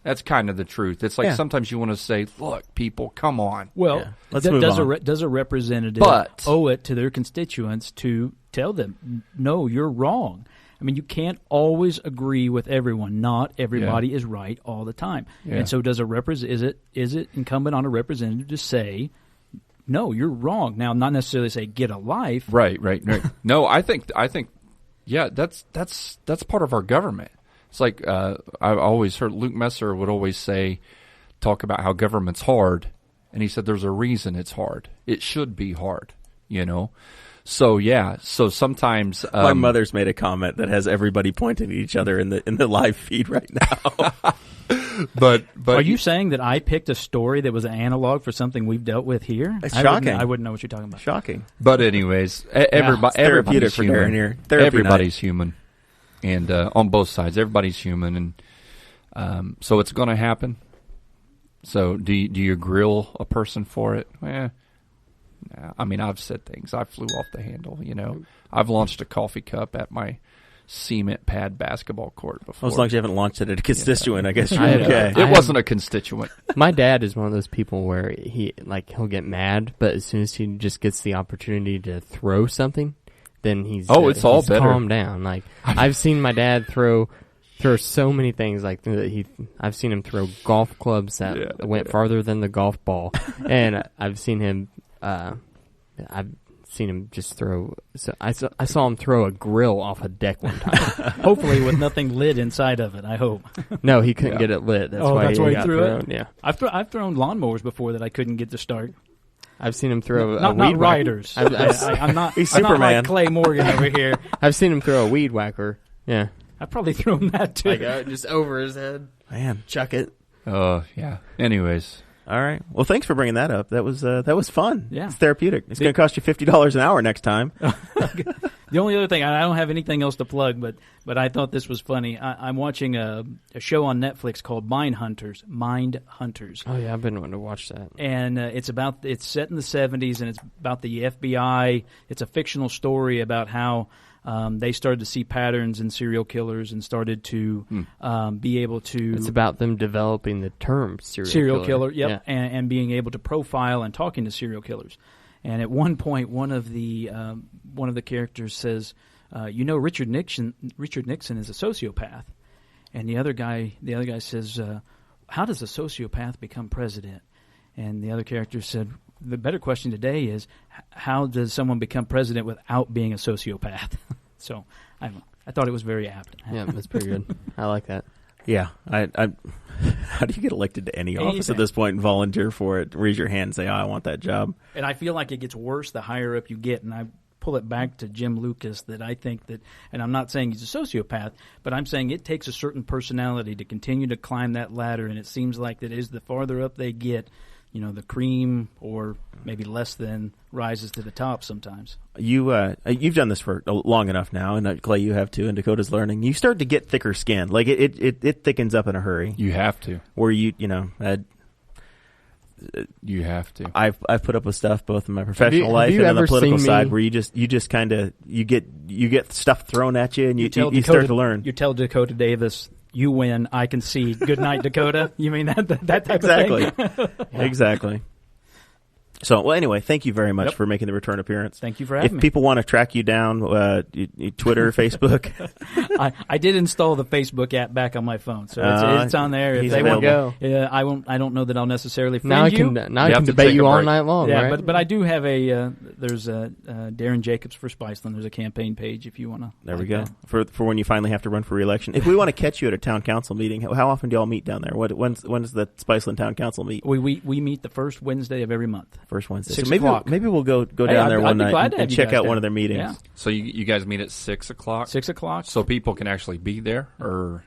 that's kind of the truth. It's like sometimes you want to say, look, people, come on. Well, let's move on. Does a representative owe it to their constituents to tell them, no, you're wrong? I mean, you can't always agree with everyone. Not everybody is right all the time. Yeah. And so does is it incumbent on a representative to say, no, you're wrong? Now, not necessarily say get a life. Right. No, I think that's part of our government. It's like I always heard Luke Messer would always talk about how government's hard, and he said there's a reason it's hard. It should be hard, you know. So so sometimes my mother's made a comment that has everybody pointing at each other in the live feed right now. but are you saying that I picked a story that was an analog for something we've dealt with here? It's shocking. I wouldn't know what you're talking about. Shocking. But anyways, everybody's human. Darrin here. Everybody's human, and on both sides, everybody's human, and so it's going to happen. So do you grill a person for it? I mean, I've said things. I flew off the handle, you know. I've launched a coffee cup at my cement pad basketball court before. Well, as long as you haven't launched it at a constituent, I guess you're okay. It wasn't a constituent. My dad is one of those people where he'll get mad, but as soon as he just gets the opportunity to throw something, then he's all better. Calm down. Like I've seen my dad throw so many things. Like I've seen him throw golf clubs that went farther than the golf ball, and I've seen him. Just throw. So I saw him throw a grill off a deck one time. Hopefully, with nothing lit inside of it. I hope. No, he couldn't get it lit. That's why he threw it. Yeah, I've thrown lawnmowers before that I couldn't get to start. I've seen him throw not riders. I'm not. He's I'm Superman. not like Clay Morgan over here. I've seen him throw a weed whacker. Yeah, I've probably thrown that too. Just over his head. Man, chuck it. Oh yeah. Anyways. All right. Well, thanks for bringing that up. That was fun. Yeah. It's therapeutic. It's going to cost you $50 an hour next time. The only other thing, I don't have anything else to plug, but I thought this was funny. I'm watching a show on Netflix called Mind Hunters. Oh yeah, I've been wanting to watch that. And it's set in the 70s, and it's about the FBI. It's a fictional story about how they started to see patterns in serial killers and started to be able to... It's about them developing the term serial killer. Yep, yeah. and being able to profile and talking to serial killers. And at one point, one of the characters says, Richard Nixon is a sociopath. And the other guy says, how does a sociopath become president? And the other character said, the better question today is, how does someone become president without being a sociopath? So I thought it was very apt. Yeah, that's pretty good. I like that. Yeah. How do you get elected to any office at this point and volunteer for it? Raise your hand and say, I want that job. And I feel like it gets worse the higher up you get. And I pull it back to Jim Lucas that I think that, and I'm not saying he's a sociopath, but I'm saying it takes a certain personality to continue to climb that ladder. And it seems like that is the farther up they get, the cream or maybe less than rises to the top sometimes. You've done this for long enough now, and Clay, you have too, and Dakota's learning. You start to get thicker skin. Like it thickens up in a hurry. You have to. Where you have to. I've put up with stuff both in my professional life and on the political side where you just kind of you get stuff thrown at you and you start to learn. You tell Dakota Davis, you win, I concede. Good night, Dakota. You mean that type exactly. of thing? Exactly. So, well, anyway, thank you very much for making the return appearance. Thank you for having me. If people want to track you down, Twitter, Facebook. I did install the Facebook app back on my phone, so it's on there. If they want to go, I don't know that I'll necessarily friend you. Now I can debate you all night long. Yeah, right? but I do have there's a Darrin Jacobs for Spiceland. There's a campaign page if you want to. There we go. For when you finally have to run for re-election. If we want to catch you at a town council meeting, how often do y'all meet down there? When does the Spiceland Town Council meet? We meet the first Wednesday of every month. First Wednesday. 6 so o'clock. Maybe we'll go down there one night and check out one of their meetings. Yeah. So you guys meet at 6 o'clock? 6 o'clock. So people can actually be there, or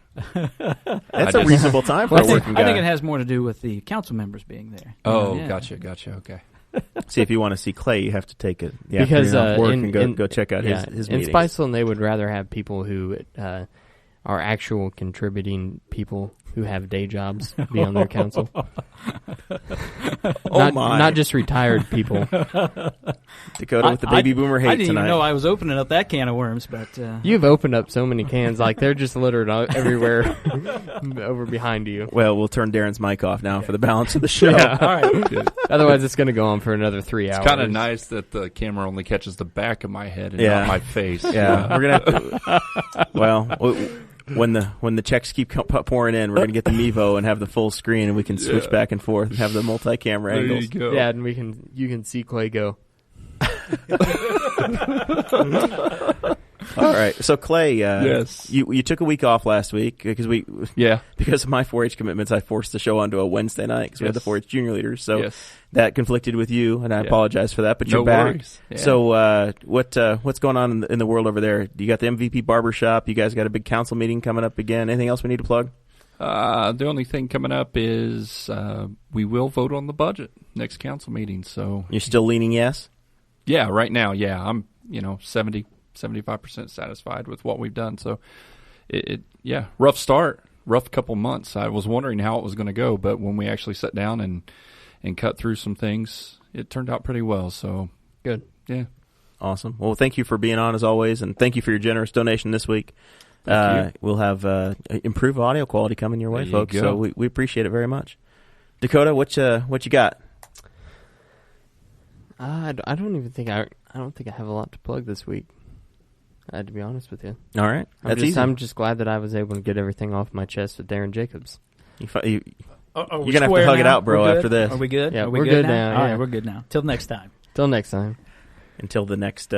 that's a reasonable time for a working guy. I think it has more to do with the council members being there. Oh, gotcha. Okay. See, if you want to see Clay, you have to take it because work and go check out his meetings. In Spiceland, they would rather have people who are actual contributing people who have day jobs be on their council. Not just retired people. Dakota with the baby boomer hate I didn't tonight. even know I was opening up that can of worms, but you've opened up so many cans, like they're just littered everywhere over behind you. Well, we'll turn Darren's mic off now for the balance of the show. Yeah. All right. Good. Otherwise, it's going to go on for another 3 hours. It's kind of nice that the camera only catches the back of my head and not my face. Yeah, we're gonna have to. When the checks keep pouring in, we're going to get the Mevo and have the full screen, and we can switch back and forth and have the multi-camera angles. There you go. Yeah, and you can see Clay go. All right, so Clay, yes, you took a week off last week because of my 4-H commitments. I forced the show onto a Wednesday night because we had the 4-H junior leaders, so that conflicted with you, and I apologize for that. But you're back. Worries. Yeah. So what's going on in the world over there? You got the MVP barbershop. You guys got a big council meeting coming up again. Anything else we need to plug? The only thing coming up is we will vote on the budget next council meeting. So you're still leaning yes? Yeah, right now, yeah. I'm 75% satisfied with what we've done. So rough start, rough couple months. I was wondering how it was going to go, but when we actually sat down and cut through some things, it turned out pretty well. So good. Yeah. Awesome. Well, thank you for being on as always, and thank you for your generous donation this week. We'll have improved audio quality coming your way, folks. So we appreciate it very much. Dakota, what you got? I don't think I have a lot to plug this week. To be honest with you. All right. I'm just glad that I was able to get everything off my chest with Darrin Jacobs. You're going to have to hug it out, bro, after this. Are we good? Yeah, we're good now. All right, we're good now. Till next time. Until the next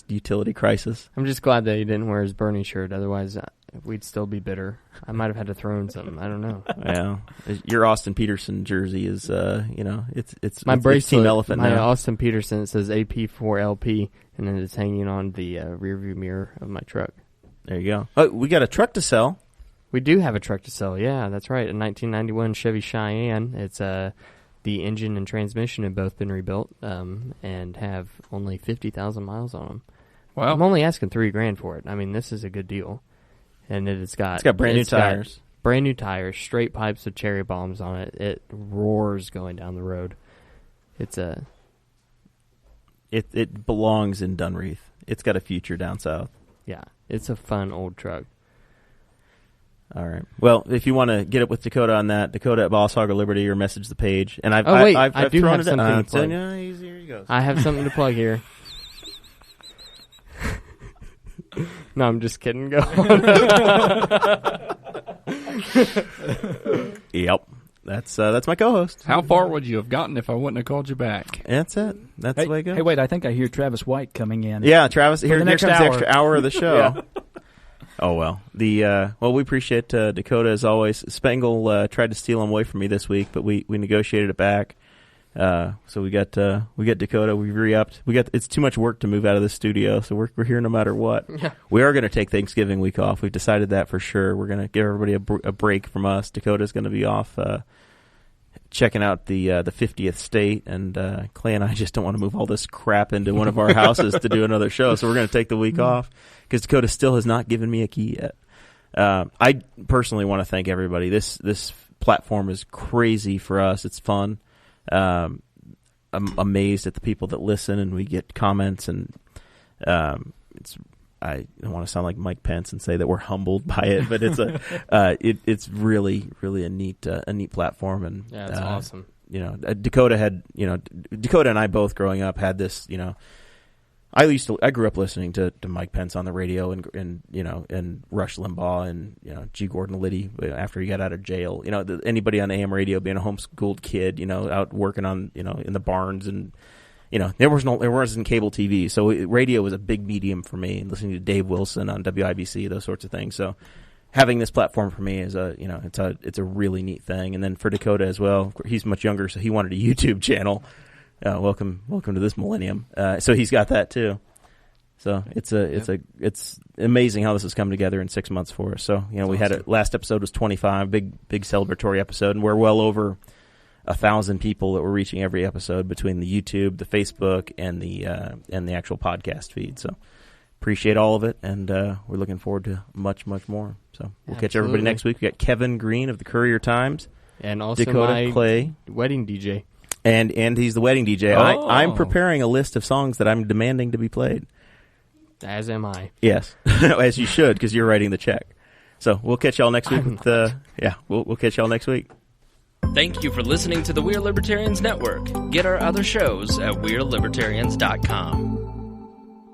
utility crisis. I'm just glad that he didn't wear his Bernie shirt. Otherwise, we'd still be bitter. I might have had to throw in something. I don't know. Yeah, your Austin Peterson jersey is, it's my bracelet. It's Team Elephant my now. Austin Peterson, it says AP4LP, and then it's hanging on the rearview mirror of my truck. There you go. Oh, we got a truck to sell. We do have a truck to sell. Yeah, that's right. A 1991 Chevy Cheyenne. It's the engine and transmission have both been rebuilt and have only 50,000 miles on them. Wow. I'm only asking $3,000 for it. I mean, this is a good deal. And it's got brand new tires. Brand new tires, straight pipes with cherry bombs on it. It roars going down the road. It's It belongs in Dunreath. It's got a future down south. Yeah, it's a fun old truck. All right. Well, if you want to get up with Dakota on that, Dakota at Boss Hog or Liberty, or message the page. And I've do thrown have it something to plug. Here he goes. I have something to plug here. No, I'm just kidding. Go on. Yep. That's my co-host. How far would you have gotten if I wouldn't have called you back? That's it. That's the way it goes. Hey, wait, I think I hear Travis White coming in. Yeah, Travis. Here comes hour. the extra hour of the show. Yeah. Oh, well. We appreciate Dakota as always. Spangle tried to steal him away from me this week, but we negotiated it back. So we got Dakota. We re-upped. It's too much work to move out of the studio, so we're here no matter what. Yeah. We are going to take Thanksgiving week off. We've decided that for sure. We're going to give everybody a break from us. Dakota's going to be off checking out the 50th state, and Clay and I just don't want to move all this crap into one of our houses to do another show, so we're going to take the week off because Dakota still has not given me a key yet. I personally want to thank everybody. This platform is crazy for us. It's fun. I'm amazed at the people that listen, and we get comments, and I don't want to sound like Mike Pence and say that we're humbled by it, but it's it's really, really a neat platform, and yeah, it's awesome. Dakota and I both growing up had this, I grew up listening to Mike Pence on the radio and Rush Limbaugh and G. Gordon Liddy after he got out of jail. Anybody on AM radio being a homeschooled kid, out working on in the barns and there wasn't cable TV, so radio was a big medium for me. Listening to Dave Wilson on WIBC, those sorts of things. So having this platform for me is it's a really neat thing. And then for Dakota as well, he's much younger, so he wanted a YouTube channel. Welcome to this millennium. So he's got that too. So it's amazing how this has come together in 6 months for us. So we had last episode was 25, big celebratory episode, and we're well over 1,000 people that we're reaching every episode between the YouTube, the Facebook, and the actual podcast feed. So appreciate all of it, and we're looking forward to much more. So we'll catch everybody next week. We got Kevin Green of the Courier-Times, and also Dakota Clay, wedding DJ. And he's the wedding DJ. Oh. I'm preparing a list of songs that I'm demanding to be played. As am I. Yes, as you should, because you're writing the check. So we'll catch y'all next week. We'll catch y'all next week. Thank you for listening to the We're Libertarians Network. Get our other shows at We'reLibertarians.com.